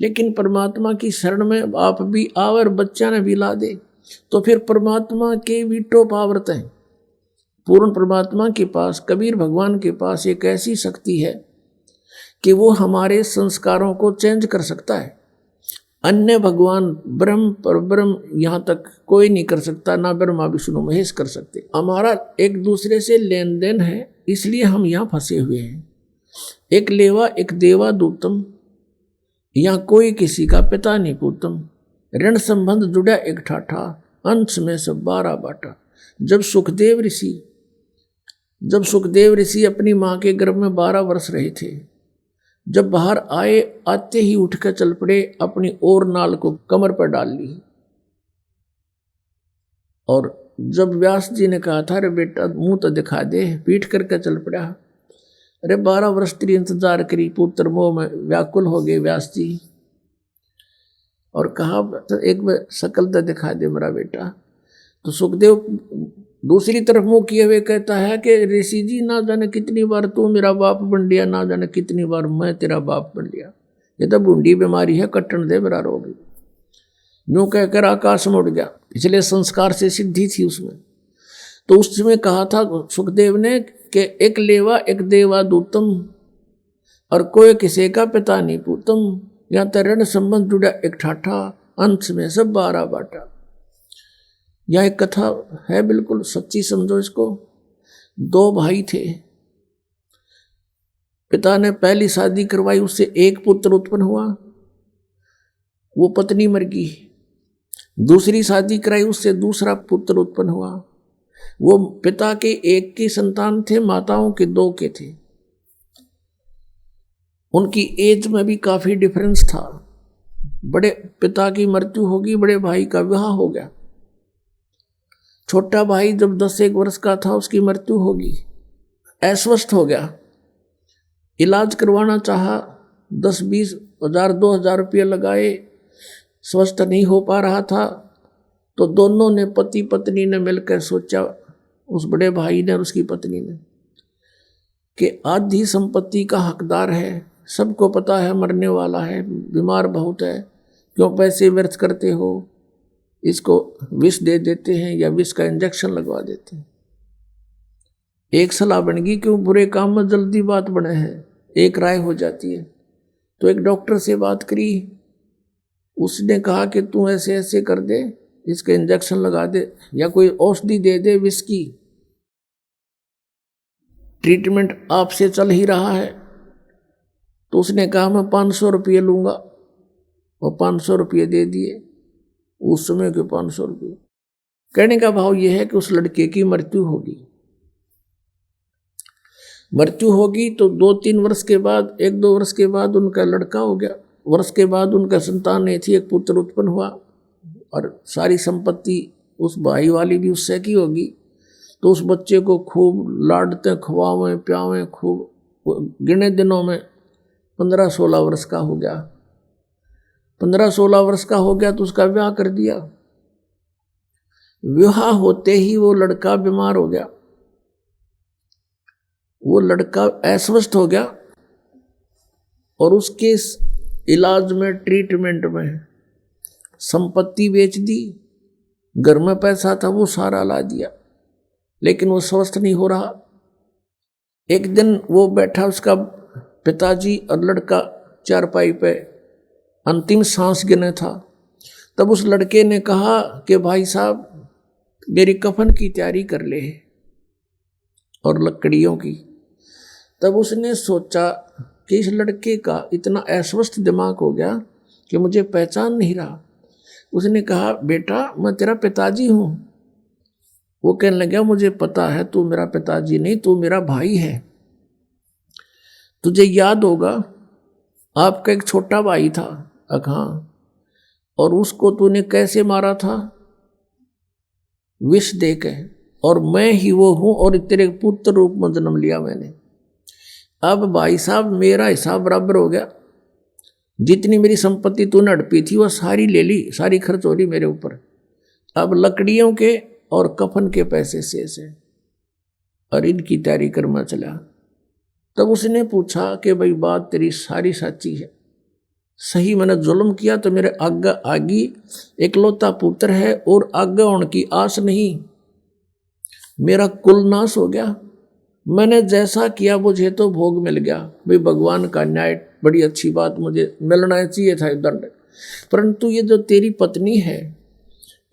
लेकिन परमात्मा की शरण में आप भी आओ और बच्चा ने भी ला दे, तो फिर परमात्मा के भी टॉप आवृत हैं। पूर्ण परमात्मा के पास, कबीर भगवान के पास एक ऐसी शक्ति है कि वो हमारे संस्कारों को चेंज कर सकता है। अन्य भगवान ब्रह्म पर ब्रह्म यहाँ तक कोई नहीं कर सकता, ना ब्रह्मा विष्णु महेश कर सकते। हमारा एक दूसरे से लेन देन है, इसलिए हम यहाँ फंसे हुए हैं। एक लेवा एक देवा दूतम, यहाँ कोई किसी का पिता नहीं पूतम। ऋण संबंध जुड़ा एक ठाठा, अंश में सब 12 बाटा। जब सुखदेव ऋषि अपनी माँ के गर्भ में 12 वर्ष रहे थे, जब बाहर आए, आते ही उठकर चल पड़े, अपनी और नाल को कमर पर डाल ली। और जब व्यास जी ने कहा था, अरे बेटा मुंह तो दिखा दे, पीठ करके चल पड़ा। अरे 12 वर्ष तेरी इंतजार करी, पुत्र मोह में व्याकुल हो गए व्यास जी, और कहा तो एक बार शकल तो दिखा दे मेरा बेटा। तो सुखदेव दूसरी तरफ मुंह किए हुए कहता है कि ऋषि जी, ना जाने कितनी बार तू मेरा बाप बन लिया, ना जाने कितनी बार मैं तेरा बाप बन लिया। ये तो बूंदी बीमारी है, कट्टन दे मेरा रोग। यूं कहकर आकाश में उड़ गया। पिछले संस्कार से सिद्धि थी उसमें। तो उसमें कहा था सुखदेव ने कि एक लेवा एक देवा दूतम, और कोई किसी का पिता नहीं पूतम। या तो ऋण संबंध जुड़ा एक ठाठा, अंश में सब 12 बाटा। यह एक कथा है, बिल्कुल सच्ची समझो इसको। 2 भाई थे, पिता ने पहली शादी करवाई, उससे एक पुत्र उत्पन्न हुआ, वो पत्नी मर गई। दूसरी शादी कराई, उससे दूसरा पुत्र उत्पन्न हुआ। वो पिता के एक की संतान थे, माताओं के 2 के थे। उनकी एज में भी काफी डिफरेंस था। बड़े पिता की मृत्यु होगी, बड़े भाई का विवाह हो गया। छोटा भाई जब 10-1 वर्ष का था उसकी मृत्यु होगी, अस्वस्थ हो गया। इलाज करवाना चाहा, 10-20 हजार 2,000 रुपये लगाए, स्वस्थ नहीं हो पा रहा था। तो दोनों ने, पति पत्नी ने मिलकर सोचा, उस बड़े भाई ने और उसकी पत्नी ने, कि आधी संपत्ति का हकदार है, सबको पता है मरने वाला है, बीमार बहुत है, क्यों पैसे व्यर्थ करते हो, इसको विष दे देते हैं या विष का इंजेक्शन लगवा देते हैं। एक सलाह बन गई, क्यों बुरे काम में जल्दी बात बने है, एक राय हो जाती है। तो एक डॉक्टर से बात करी, उसने कहा कि तू ऐसे ऐसे कर दे, इसके इंजेक्शन लगा दे या कोई औषधि दे दे विष की, ट्रीटमेंट आपसे चल ही रहा है। तो उसने कहा मैं 500 रुपये लूंगा, और 500 रुपये दे दिए, उस समय के 500 रुपये। कहने का भाव यह है कि उस लड़के की मृत्यु होगी। मृत्यु होगी तो 2-3 वर्ष के बाद, 1-2 वर्ष के बाद उनका लड़का हो गया। वर्ष के बाद उनका संतान नहीं थी, एक पुत्र उत्पन्न हुआ, और सारी संपत्ति उस भाई वाली भी उससे की होगी। तो उस बच्चे को खूब लाडते, खवावें प्यावें खूब। गिने दिनों में 15-16 वर्ष का हो गया। 15-16 वर्ष का हो गया तो उसका विवाह कर दिया। विवाह होते ही वो लड़का बीमार हो गया, वो लड़का अस्वस्थ हो गया, और उसके इलाज में, ट्रीटमेंट में संपत्ति बेच दी, घर में पैसा था वो सारा ला दिया, लेकिन वो स्वस्थ नहीं हो रहा। एक दिन वो बैठा, उसका पिताजी और लड़का चारपाई पे अंतिम सांस गिने था। तब उस लड़के ने कहा कि भाई साहब मेरी कफन की तैयारी कर ले, और लकड़ियों की। तब उसने सोचा कि इस लड़के का इतना अस्वस्थ दिमाग हो गया कि मुझे पहचान नहीं रहा। उसने कहा बेटा मैं तेरा पिताजी हूँ। वो कहने लगा मुझे पता है तू मेरा पिताजी नहीं, तू मेरा भाई है। तुझे याद होगा आपका एक छोटा भाई था अखां, और उसको तूने कैसे मारा था? विष देके, और मैं ही वो हूं, और तेरे पुत्र रूप में जन्म लिया मैंने। अब भाई साहब मेरा हिसाब बराबर हो गया, जितनी मेरी संपत्ति तूने हड़पी थी वो सारी ले ली, सारी खर्च हो रही मेरे ऊपर। अब लकड़ियों के और कफन के पैसे से और इनकी तैयारी करना चला। तब उसने पूछा कि भाई बात तेरी सारी सच्ची है, सही मैंने जुल्म किया तो मेरे आगे आगी इकलौता पुत्र है और आगे होने की आस नहीं, मेरा कुल नाश हो गया। मैंने जैसा किया मुझे तो भोग मिल गया, भाई भगवान का न्याय, बड़ी अच्छी बात, मुझे मिलना चाहिए था दंड। परंतु ये जो तेरी पत्नी है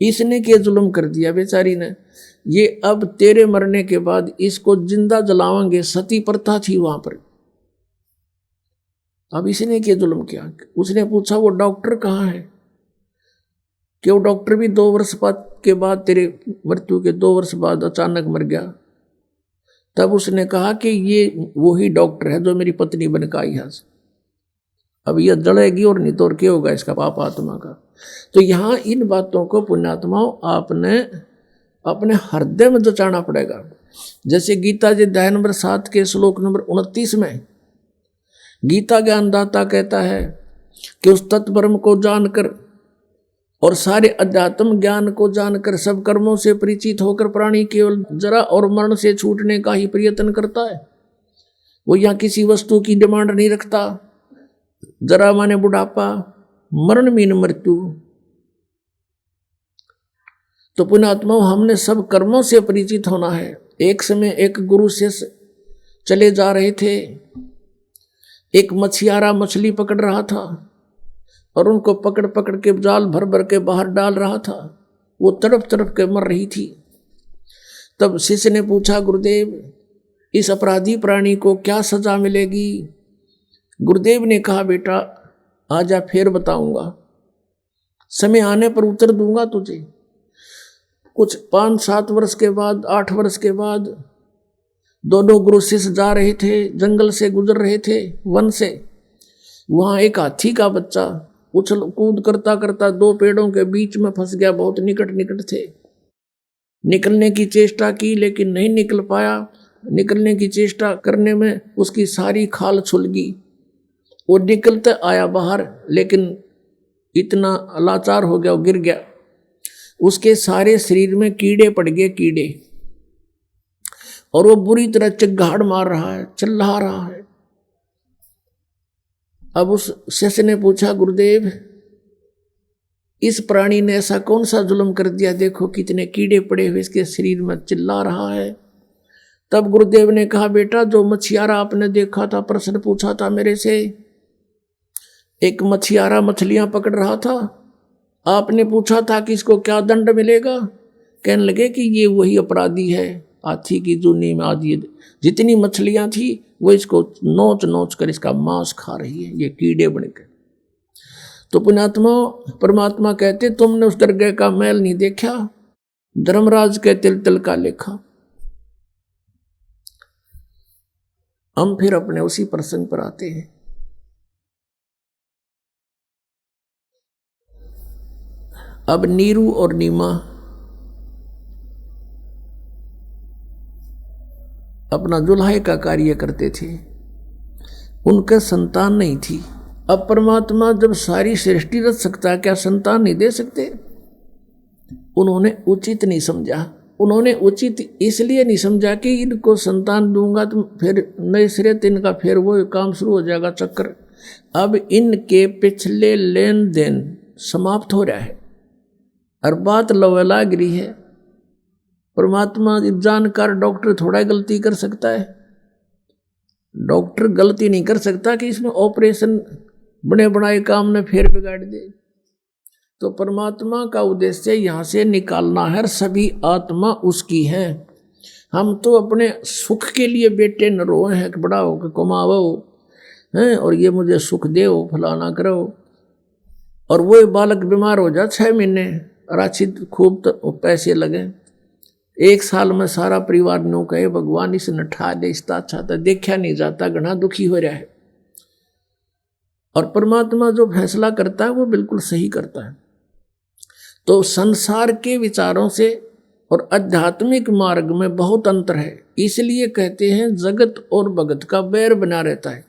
इसने क्या जुल्म कर दिया बेचारी ने, ये अब तेरे मरने के बाद इसको जिंदा जलावेंगे, सती प्रथा थी वहां पर। अब इसने क्या जुल्म किया? उसने पूछा वो डॉक्टर कहाँ है? कि वो डॉक्टर भी 2 वर्ष के बाद, तेरे मृत्यु के 2 वर्ष बाद अचानक मर गया। तब उसने कहा कि ये वही डॉक्टर है जो मेरी पत्नी बनकर आई है। अब यह जलेगी और नहीं तो और क्या होगा इसका पाप आत्मा का। तो यहाँ इन बातों को पुण्यात्माओं आपने अपने हृदय में जचाना पड़ेगा। जैसे गीता जी अध्याय नंबर 7 के श्लोक नंबर 29 में गीता ज्ञानदाता कहता है कि उस तत्परम को जानकर और सारे अध्यात्म ज्ञान को जानकर सब कर्मों से परिचित होकर प्राणी केवल जरा और मरण से छूटने का ही प्रयत्न करता है। वो यहाँ किसी वस्तु की डिमांड नहीं रखता। जरा माने बुढ़ापा, मरण मीन मृत्यु। तो पुण्यात्माओं हमने सब कर्मों से परिचित होना है। एक समय एक गुरु से चले जा रहे थे। एक मछियारा मछली पकड़ रहा था और उनको पकड़ पकड़ के जाल भर भर के बाहर डाल रहा था। वो तड़प तड़प के मर रही थी। तब शिष्य ने पूछा, गुरुदेव इस अपराधी प्राणी को क्या सजा मिलेगी? गुरुदेव ने कहा, बेटा आजा फिर बताऊंगा, समय आने पर उत्तर दूंगा तुझे। कुछ 5-7 वर्ष के बाद, 8 वर्ष के बाद दोनों गुरु शिष्य जा रहे थे, जंगल से गुजर रहे थे, वन से। वहां एक हाथी का बच्चा उछल कूद करता करता 2 पेड़ों के बीच में फंस गया। बहुत निकट निकट थे। निकलने की चेष्टा की लेकिन नहीं निकल पाया। निकलने की चेष्टा करने में उसकी सारी खाल छुल गई। वो निकलते आया बाहर, लेकिन इतना लाचार हो गया, वो गिर गया। उसके सारे शरीर में कीड़े पड़ गए, कीड़े, और वो बुरी तरह चिघाड़ मार रहा है, चिल्ला रहा है। अब उस शिष्य ने पूछा, गुरुदेव इस प्राणी ने ऐसा कौन सा जुल्म कर दिया? देखो कितने कीड़े पड़े हुए इसके शरीर में, चिल्ला रहा है। तब गुरुदेव ने कहा, बेटा जो मछियारा आपने देखा था, प्रश्न पूछा था मेरे से, एक मछियारा मछलियां पकड़ रहा था, आपने पूछा था कि इसको क्या दंड मिलेगा? कहने लगे कि ये वही अपराधी है, हाथी की जूनी में आदि जितनी मछलियां थी वो इसको नोच नोच कर इसका मांस खा रही है, ये कीड़े बन गए। तो पुण्यात्मा परमात्मा कहते, तुमने उस दरगाह का मैल नहीं देखा, धर्मराज के तिल तिल का लेखा। हम फिर अपने उसी प्रसंग पर आते हैं। अब नीरू और नीमा अपना दुल्हाई का कार्य करते थे, उनके संतान नहीं थी। अब परमात्मा जब सारी सृष्टि रच सकता है, क्या संतान नहीं दे सकते? उन्होंने उचित नहीं समझा। उन्होंने उचित इसलिए नहीं समझा कि इनको संतान दूंगा तो फिर नए सिरे से इनका फिर वो काम शुरू हो जाएगा, चक्कर। अब इनके पिछले लेन देन समाप्त हो रहा है और बात लवलागिरी है। परमात्मा जानकार डॉक्टर थोड़ा गलती कर सकता है? डॉक्टर गलती नहीं कर सकता कि इसमें ऑपरेशन बने बनाए काम ने फिर बिगाड़ दे। तो परमात्मा का उद्देश्य यहाँ से निकालना है, सभी आत्मा उसकी है। हम तो अपने सुख के लिए बेटे न रोए हैं कि बड़ा हो के कमाओ हैं और ये मुझे सुख दो, फलाना करो। और वो बालक बीमार हो जाए 6 महीने और अच्छी खूब तो पैसे लगे, 1 साल में सारा परिवार नो कहे भगवान इस नठा दे, इसका अच्छा था, देखा नहीं जाता, घना दुखी हो रहा है। और परमात्मा जो फैसला करता है वो बिल्कुल सही करता है। तो संसार के विचारों से और आध्यात्मिक मार्ग में बहुत अंतर है। इसलिए कहते हैं जगत और भगत का बैर बना रहता है,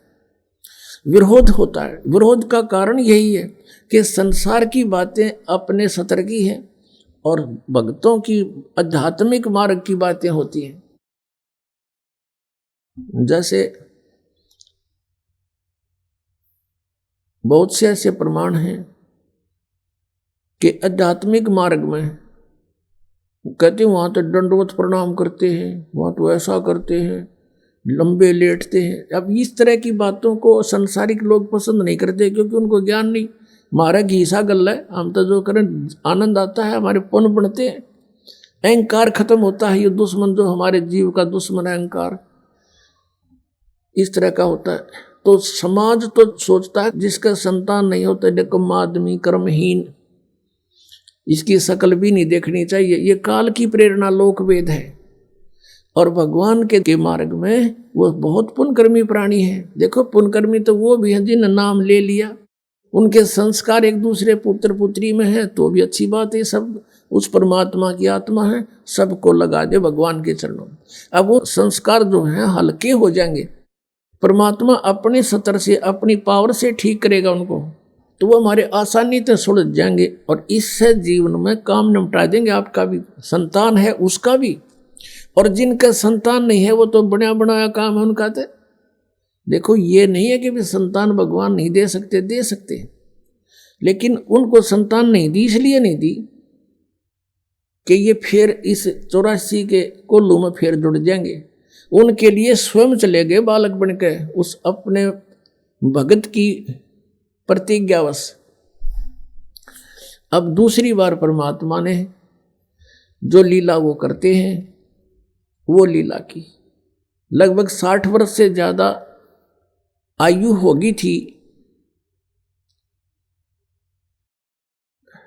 विरोध होता है। विरोध का कारण यही है कि संसार की बातें अपने सतर की है और भक्तों की आध्यात्मिक मार्ग की बातें होती हैं। जैसे बहुत से ऐसे प्रमाण हैं कि आध्यात्मिक मार्ग में कहते हैं वहां तो दंडवत प्रणाम करते हैं, वहां तो ऐसा करते हैं, लंबे लेटते हैं। अब इस तरह की बातों को संसारिक लोग पसंद नहीं करते क्योंकि उनको ज्ञान नहीं। हमारा घीसा गल है, हम तो जो करें आनंद आता है, हमारे पुण्य बढ़ते हैं, अहंकार खत्म होता है। ये दुश्मन जो हमारे जीव का दुश्मन है अहंकार, इस तरह का होता है। तो समाज तो सोचता है जिसका संतान नहीं होता निकम्मा आदमी, कर्महीन, इसकी शकल भी नहीं देखनी चाहिए। ये काल की प्रेरणा, लोकवेद है। और भगवान के मार्ग में वो बहुत पुण्यकर्मी प्राणी है। देखो पुण्यकर्मी तो वो भी है जिन नाम ले लिया, उनके संस्कार एक दूसरे पुत्र पुत्री में है तो भी अच्छी बात है। सब उस परमात्मा की आत्मा है, सबको लगा दे भगवान के चरणों में। अब वो संस्कार जो है हल्के हो जाएंगे, परमात्मा अपने सतर से, अपनी पावर से ठीक करेगा उनको, तो वो हमारे आसानी से सुलझ जाएंगे और इससे जीवन में काम निपटा देंगे। आपका भी संतान है उसका भी, और जिनका संतान नहीं है वो तो बना बनाया काम है उनका। तो देखो ये नहीं है कि भी संतान भगवान नहीं दे सकते, दे सकते, लेकिन उनको संतान नहीं दी इसलिए नहीं दी कि ये फिर इस 84 के कोल्लू में फिर जुड़ जाएंगे। उनके लिए स्वयं चले गए बालक बनके उस अपने भगत की प्रतिज्ञावश। अब दूसरी बार परमात्मा ने जो लीला वो करते हैं, वो लीला की। लगभग 60 वर्ष से ज्यादा आयु होगी थी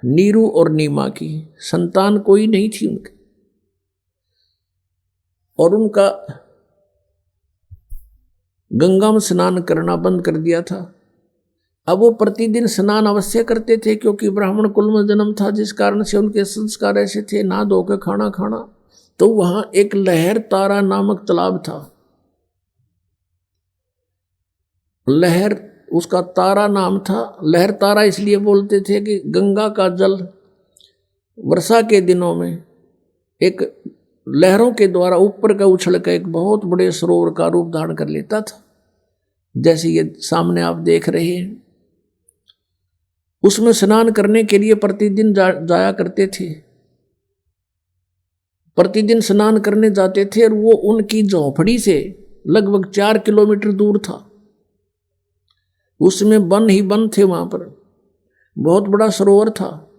नीरू और नीमा की, संतान कोई नहीं थी उनके, और उनका गंगा में स्नान करना बंद कर दिया था। अब वो प्रतिदिन स्नान अवश्य करते थे, क्योंकि ब्राह्मण कुल में जन्म था, जिस कारण से उनके संस्कार ऐसे थे, नहा धो के खाना खाना। तो वहां एक लहर तारा नामक तालाब था। लहर, उसका तारा नाम था। लहर तारा इसलिए बोलते थे कि गंगा का जल वर्षा के दिनों में एक लहरों के द्वारा ऊपर का उछल कर एक बहुत बड़े सरोवर का रूप धारण कर लेता था, जैसे ये सामने आप देख रहे हैं। उसमें स्नान करने के लिए प्रतिदिन जाया करते थे, प्रतिदिन स्नान करने जाते थे, और वो उनकी झोपड़ी से लगभग 4 किलोमीटर दूर था। उसमें वन ही वन थे, वहां पर बहुत बड़ा सरोवर था।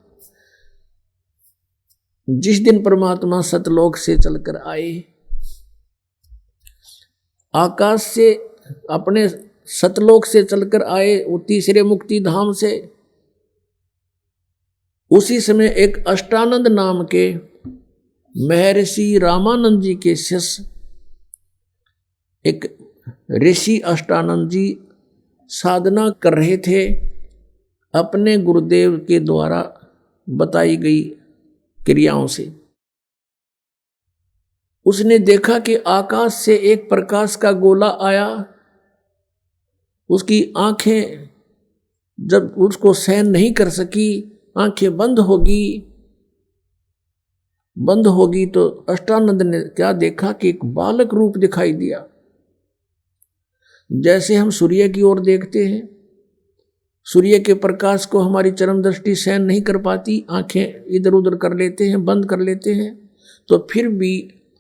जिस दिन परमात्मा सतलोक से चलकर आए, आकाश से अपने सतलोक से चलकर आए, वो तीसरे मुक्ति धाम से, उसी समय एक अष्टानंद नाम के महर्षि रामानंद जी के शिष्य, एक ऋषि अष्टानंद जी साधना कर रहे थे अपने गुरुदेव के द्वारा बताई गई क्रियाओं से। उसने देखा कि आकाश से एक प्रकाश का गोला आया, उसकी आंखें जब उसको सहन नहीं कर सकी, आंखें बंद होगी तो अष्टानंद ने क्या देखा कि एक बालक रूप दिखाई दिया। जैसे हम सूर्य की ओर देखते हैं, सूर्य के प्रकाश को हमारी चरम दृष्टि सहन नहीं कर पाती, आंखें इधर उधर कर लेते हैं, बंद कर लेते हैं, तो फिर भी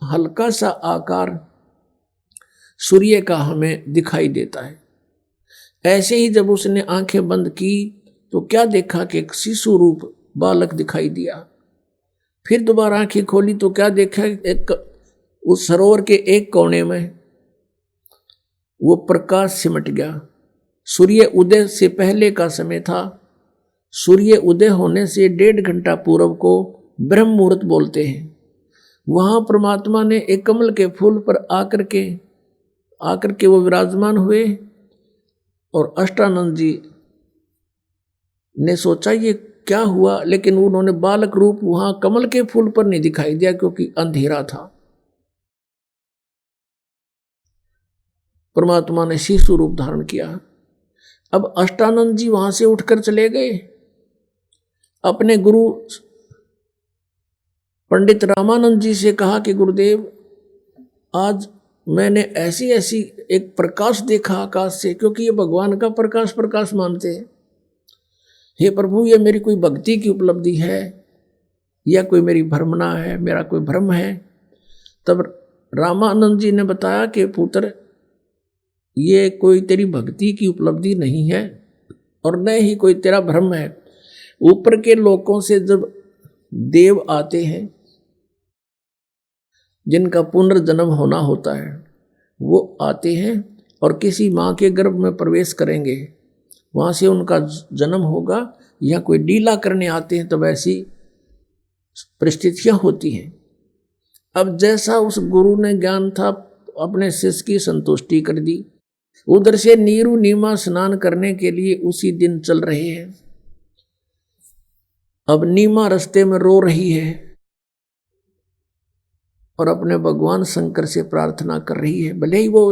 हल्का सा आकार सूर्य का हमें दिखाई देता है। ऐसे ही जब उसने आंखें बंद की तो क्या देखा कि एक शिशु रूप बालक दिखाई दिया। फिर दोबारा आंखें खोली तो क्या देखा, एक उस सरोवर के एक कोने में वो प्रकाश सिमट गया। सूर्य उदय से पहले का समय था। सूर्य उदय होने से 1.5 घंटा पूर्व को ब्रह्म मुहूर्त बोलते हैं। वहां परमात्मा ने एक कमल के फूल पर आकर के वो विराजमान हुए, और अष्टानंद जी ने सोचा ये क्या हुआ, लेकिन उन्होंने बालक रूप वहां कमल के फूल पर नहीं दिखाई दिया, क्योंकि अंधेरा था। परमात्मा ने शिशु रूप धारण किया। अब अष्टानंद जी वहां से उठकर चले गए, अपने गुरु पंडित रामानंद जी से कहा कि गुरुदेव, आज मैंने ऐसी एक प्रकाश देखा आकाश से, क्योंकि ये भगवान का प्रकाश मानते हैं। हे प्रभु, ये मेरी कोई भक्ति की उपलब्धि है या कोई मेरी भ्रमणा है, मेरा कोई भ्रम है? तब रामानंद जी ने बताया कि पुत्र, ये कोई तेरी भक्ति की उपलब्धि नहीं है और न ही कोई तेरा भ्रम है। ऊपर के लोकों से जब देव आते हैं, जिनका पुनर्जन्म होना होता है, वो आते हैं और किसी माँ के गर्भ में प्रवेश करेंगे, वहाँ से उनका जन्म होगा, या कोई लीला करने आते हैं, तब ऐसी परिस्थितियाँ होती हैं। अब जैसा उस गुरु ने ज्ञान था, अपने शिष्य की संतुष्टि कर दी। उधर से नीरू नीमा स्नान करने के लिए उसी दिन चल रहे हैं। अब नीमा रास्ते में रो रही है और अपने भगवान शंकर से प्रार्थना कर रही है। भले ही वो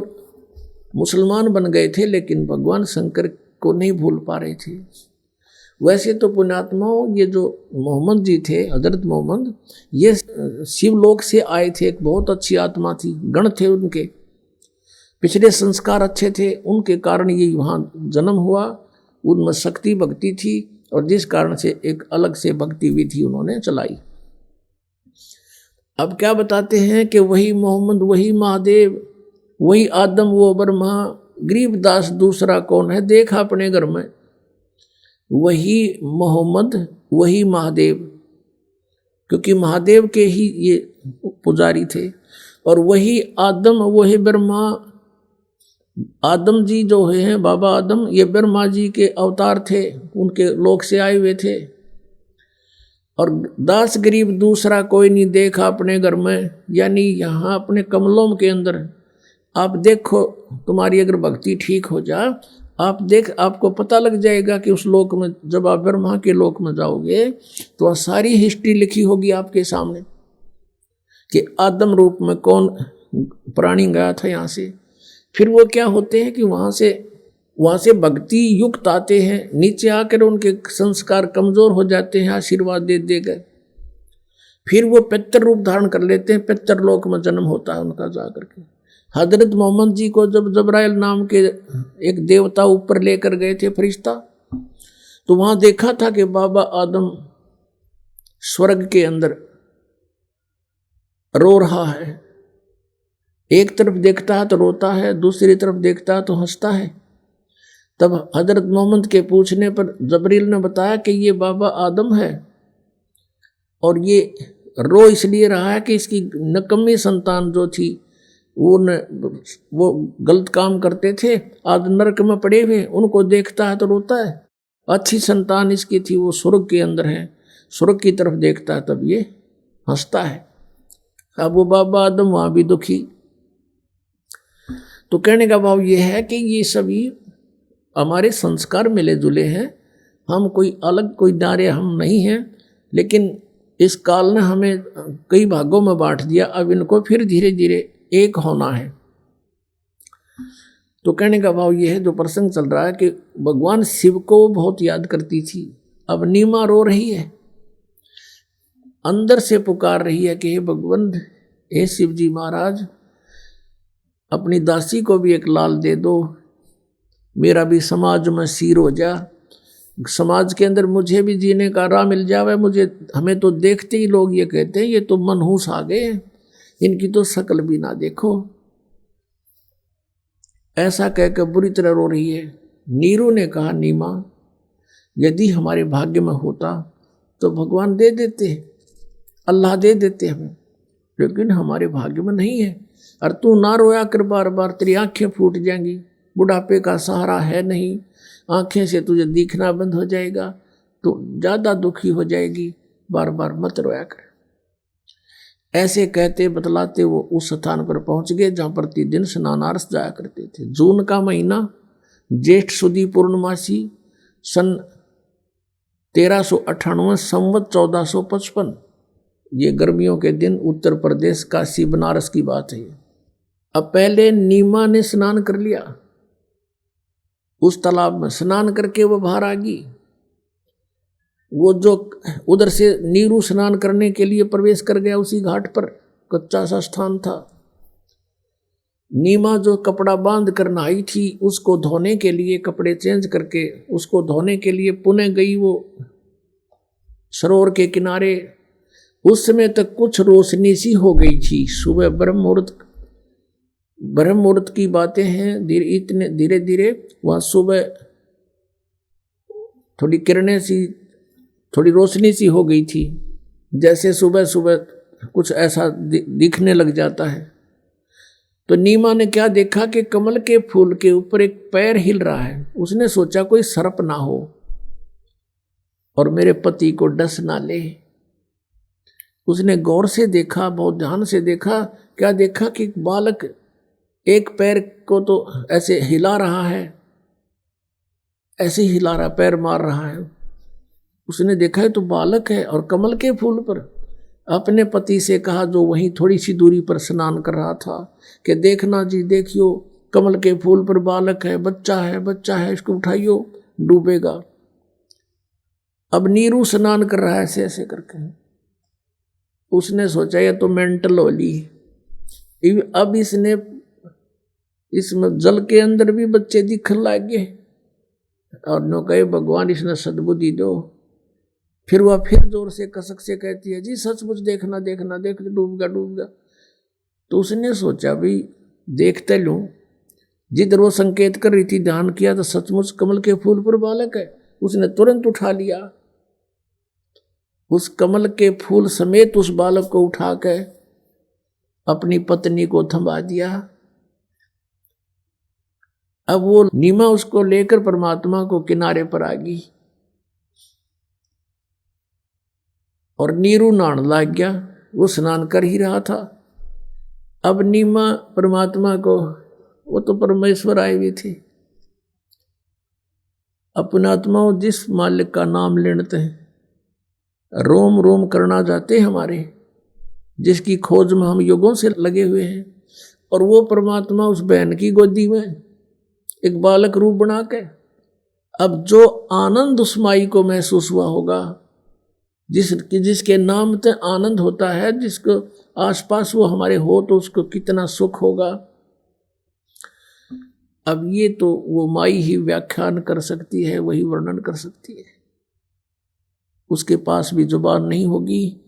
मुसलमान बन गए थे, लेकिन भगवान शंकर को नहीं भूल पा रहे थे। वैसे तो पुण्यात्माओं, ये जो मोहम्मद जी थे, हजरत मोहम्मद, ये शिवलोक से आए थे, एक बहुत अच्छी आत्मा थी, गण थे, उनके पिछले संस्कार अच्छे थे, उनके कारण ये वहाँ जन्म हुआ। उनमें शक्ति भक्ति थी, और जिस कारण से एक अलग से भक्ति विधि उन्होंने चलाई। अब क्या बताते हैं कि वही मोहम्मद, वही महादेव वही आदम वो ब्रह्मा, गरीबदास दूसरा कौन है, देखा अपने घर में वही मोहम्मद, वही महादेव, क्योंकि महादेव के ही ये पुजारी थे। और वही आदम, वही ब्रह्मा, आदम जी जो है बाबा आदम, ये ब्रह्मा जी के अवतार थे, उनके लोक से आए हुए थे। और दास गरीब दूसरा कोई नहीं देखा अपने घर में, यानी यहाँ अपने कमलों के अंदर आप देखो, तुम्हारी अगर भक्ति ठीक हो जा, आप देख, आपको पता लग जाएगा कि उस लोक में जब आप ब्रह्मा के लोक में जाओगे तो वह सारी हिस्ट्री लिखी होगी आपके सामने कि आदम रूप में कौन प्राणी गया था यहाँ से। फिर वो क्या होते हैं कि वहाँ से भक्ति युक्त आते हैं, नीचे आकर उनके संस्कार कमजोर हो जाते हैं, आशीर्वाद दे देगा, फिर वो पितर रूप धारण कर लेते हैं, पितर लोक में जन्म होता है उनका जाकर के। हजरत मोहम्मद जी को जब जबराइल नाम के एक देवता ऊपर लेकर गए थे फरिश्ता, तो वहां देखा था कि बाबा आदम स्वर्ग के अंदर रो रहा है, एक तरफ देखता है तो रोता है, दूसरी तरफ देखता है तो हंसता है। तब हजरत मोहम्मद के पूछने पर जबरील ने बताया कि ये बाबा आदम है और ये रो इसलिए रहा है कि इसकी नकम्मी संतान जो थी वो गलत काम करते थे, आज नरक में पड़े हुए, उनको देखता है तो रोता है। अच्छी संतान इसकी थी, वो स्वर्ग के अंदर है, स्वर्ग की तरफ देखता है तब ये हंसता है। अब वो बाबा आदम वहाँ भी दुखी। तो कहने का भाव ये है कि ये सभी हमारे संस्कार मिले जुले हैं, हम कोई अलग कोई नारे हम नहीं हैं, लेकिन इस काल ने हमें कई भागों में बांट दिया, अब इनको फिर धीरे धीरे एक होना है। तो कहने का भाव ये है, जो प्रसंग चल रहा है कि भगवान शिव को बहुत याद करती थी, अब नीमा रो रही है, अंदर से पुकार रही है कि हे भगवान, हे शिव जी महाराज, अपनी दासी को भी एक लाल दे दो, मेरा भी समाज में सिर हो जा, समाज के अंदर मुझे भी जीने का राह मिल जावे। हमें तो देखते ही लोग ये कहते हैं ये तो मनहूस आ गए, इनकी तो शक्ल भी ना देखो, ऐसा कहकर बुरी तरह रो रही है। नीरू ने कहा, नीमा, यदि हमारे भाग्य में होता तो भगवान दे देते, अल्लाह दे देते हमें, लेकिन हमारे भाग्य में नहीं है। और तू ना रोया कर बार बार, तेरी आंखें फूट जाएंगी, बुढ़ापे का सहारा है नहीं, आंखें से तुझे दिखना बंद हो जाएगा, तो ज़्यादा दुखी हो जाएगी, बार बार मत रोया कर। ऐसे कहते बतलाते वो उस स्थान पर पहुंच गए जहाँ प्रतिदिन स्नानार्थ जाया करते थे। जून का महीना, ज्येष्ठ सुदी पूर्णमासी, सन 1398, संवत 1455, ये गर्मियों के दिन उत्तर प्रदेश काशी बनारस की बात है। अब पहले नीमा ने स्नान कर लिया, उस तालाब में स्नान करके वो बाहर आ गई। वो जो उधर से नीरू स्नान करने के लिए प्रवेश कर गया, उसी घाट पर कच्चा सा स्थान था। नीमा जो कपड़ा बांध कर नहाई थी, उसको धोने के लिए, कपड़े चेंज करके उसको धोने के लिए पुनः गई वो सरोवर के किनारे। उस समय तक कुछ रोशनी सी हो गई थी, सुबह ब्रह्म मुहूर्त की बातें हैं, इतने धीरे धीरे वहाँ सुबह थोड़ी किरणें सी, थोड़ी रोशनी सी हो गई थी, जैसे सुबह सुबह कुछ ऐसा दिखने लग जाता है। तो नीमा ने क्या देखा कि कमल के फूल के ऊपर एक पैर हिल रहा है। उसने सोचा कोई सर्प ना हो और मेरे पति को डस ना ले। उसने गौर से देखा, बहुत ध्यान से देखा, क्या देखा कि बालक एक पैर को तो ऐसे हिला रहा है, ऐसे हिला रहा, पैर मार रहा है। उसने देखा है तो बालक है और कमल के फूल पर। अपने पति से कहा, जो वहीं थोड़ी सी दूरी पर स्नान कर रहा था, कि देखना जी, देखियो कमल के फूल पर बालक है, बच्चा है, इसको उठाइयो, डूबेगा। अब नीरू स्नान कर रहा है ऐसे ऐसे करके। उसने सोचा ये तो मेंटल होली। अब इसमें जल के अंदर भी बच्चे दिखने लगे और नो कहे भगवान इसने सद्बुद्धि दो। फिर वह फिर जोर से कसक से कहती है, जी सचमुच देखना, देख डूब गया। तो उसने सोचा भी देखते लूं। जिधर वो संकेत कर रही थी ध्यान किया तो सचमुच कमल के फूल पर बालक है। उसने तुरंत उठा लिया, उस कमल के फूल समेत उस बालक को उठा के अपनी पत्नी को थमा दिया। अब वो नीमा उसको लेकर परमात्मा को किनारे पर आ गई और नीरू नहाने लग गया। वो स्नान कर ही रहा था। अब नीमा परमात्मा को, वो तो परमेश्वर आए हुए थे, अपने आत्माओं जिस मालिक का नाम लेते हैं, रोम रोम करना चाहते हमारे, जिसकी खोज में हम युगों से लगे हुए हैं, और वो परमात्मा उस बहन की गोदी में एक बालक रूप बना के, अब जो आनंद उस माई को महसूस हुआ होगा, जिसके नाम से आनंद होता है, जिसको आसपास वो हमारे हो तो उसको कितना सुख होगा। अब ये तो वो माई ही व्याख्यान कर सकती है, वही वर्णन कर सकती है, उसके पास भी जुबान नहीं होगी।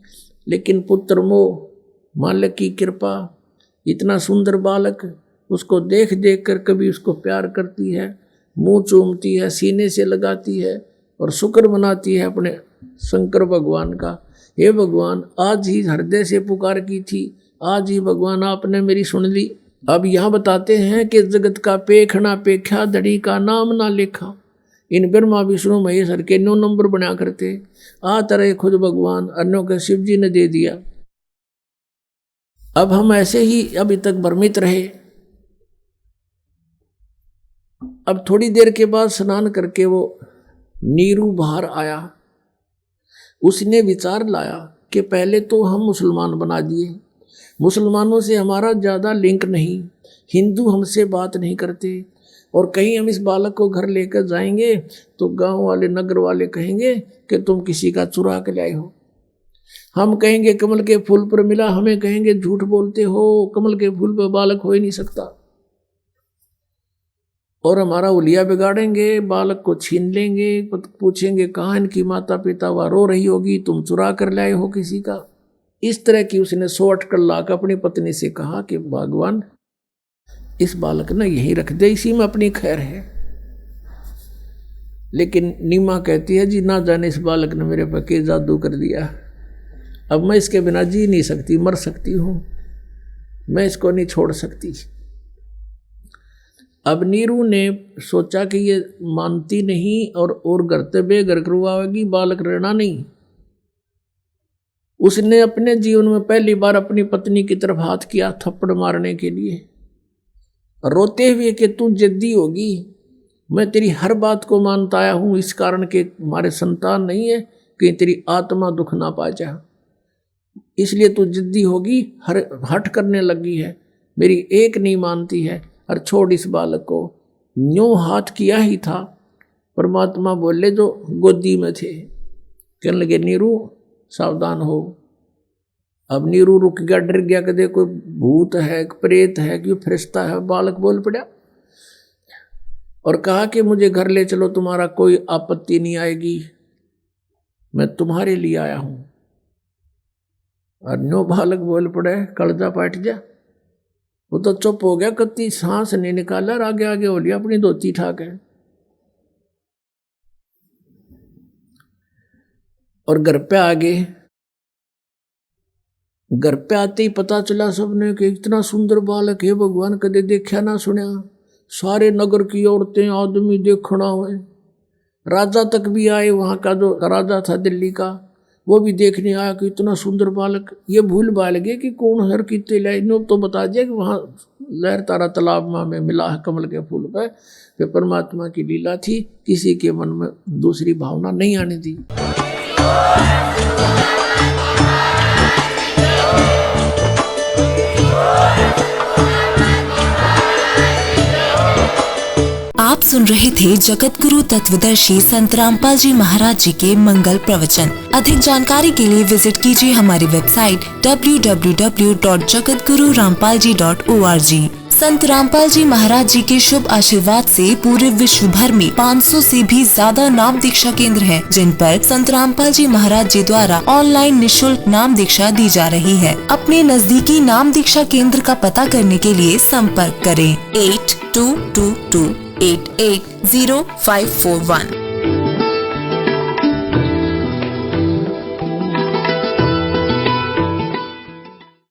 लेकिन पुत्र मोह, मालिक की कृपा, इतना सुंदर बालक, उसको देख देख कर कभी उसको प्यार करती है, मुंह चूमती है, सीने से लगाती है और शुक्र मनाती है अपने शंकर भगवान का। हे भगवान, आज ही हृदय से पुकार की थी, आज ही भगवान आपने मेरी सुन ली। अब यहाँ बताते हैं कि जगत का पेखना पेख्या, धड़ी का नाम ना लेखा। इन ब्रह्मा विष्णु महेश्वर के 9 नंबर बना करते आ तरह खुद भगवान अन्यों के शिव जी ने दे दिया। अब हम ऐसे ही अभी तक भ्रमित रहे। अब थोड़ी देर के बाद स्नान करके वो नीरू बाहर आया। उसने विचार लाया कि पहले तो हम मुसलमान बना दिए, मुसलमानों से हमारा ज़्यादा लिंक नहीं, हिंदू हमसे बात नहीं करते, और कहीं हम इस बालक को घर लेकर जाएंगे तो गांव वाले नगर वाले कहेंगे कि तुम किसी का चुरा के लाए हो। हम कहेंगे कमल के फूल पर मिला, हमें कहेंगे झूठ बोलते हो, कमल के फूल पर बालक हो ही नहीं सकता, और हमारा उलिया बिगाड़ेंगे, बालक को छीन लेंगे, पूछेंगे कहाँ इनकी माता पिता, वह रो रही होगी, तुम चुरा कर लाए हो किसी का। इस तरह की उसने 100 अटकल लाकर अपनी पत्नी से कहा कि भगवान इस बालक ने यहीं रख दे, इसी में अपनी खैर है। लेकिन नीमा कहती है जी ना जाने इस बालक ने मेरे पर क्या जादू कर दिया, अब मैं इसके बिना जी नहीं सकती, मर सकती हूँ, मैं इसको नहीं छोड़ सकती। अब नीरू ने सोचा कि ये मानती नहीं और घर बेघर करवाएगी, बालक रहना नहीं। उसने अपने जीवन में पहली बार अपनी पत्नी की तरफ हाथ किया थप्पड़ मारने के लिए, रोते हुए कि तू जिद्दी होगी, मैं तेरी हर बात को मानता आया हूँ, इस कारण के हमारे संतान नहीं है कि तेरी आत्मा दुख ना पा जा, इसलिए तू जिद्दी होगी, हट करने लगी है, मेरी एक नहीं मानती है, और छोड़ इस बालक को। यूं हाथ किया ही था, परमात्मा बोले जो गोदी में थे, कहने लगे नीरू सावधान हो। अब नीरू रुक गया, डर गया, कदे कोई भूत है, प्रेत है, क्यों फरिश्ता है। बालक बोल पड़ा और कहा कि मुझे घर ले चलो, तुम्हारा कोई आपत्ति नहीं आएगी, मैं तुम्हारे लिए आया हूं। और नो बालक बोल पड़े, कलजा पाट जा। वो तो चुप हो गया, कत्ती सांस नहीं निकाला, और आगे आगे हो लिया अपनी धोती ठाक है। और घर पे आ गए। घर पे आते ही पता चला सबने कि इतना सुंदर बालक है भगवान, कदे देखा ना सुना। सारे नगर की औरतें आदमी देखना हुए, राजा तक भी आए, वहां का जो राजा था दिल्ली का वो भी देखने आया कि इतना सुंदर बालक। ये भूल भाल गए कि कौन हर कितने लाइनों तो बता दिया कि वहाँ लहर तारा तालाब में मिला है कमल के फूल पर। फिर परमात्मा की लीला थी, किसी के मन में दूसरी भावना नहीं आने दी। आप सुन रहे थे जगत गुरु तत्वदर्शी संत रामपाल जी महाराज जी के मंगल प्रवचन। अधिक जानकारी के लिए विजिट कीजिए हमारी वेबसाइट www.jagatgururampalji.org। संत रामपाल जी महाराज जी के शुभ आशीर्वाद से पूरे विश्व भर में 500 से भी ज्यादा नाम दीक्षा केंद्र हैं, जिन पर संत रामपाल जी महाराज जी द्वारा ऑनलाइन निशुल्क नाम दीक्षा दी जा रही है। अपने नजदीकी नाम दीक्षा केंद्र का पता करने के लिए संपर्क करें 8222880541।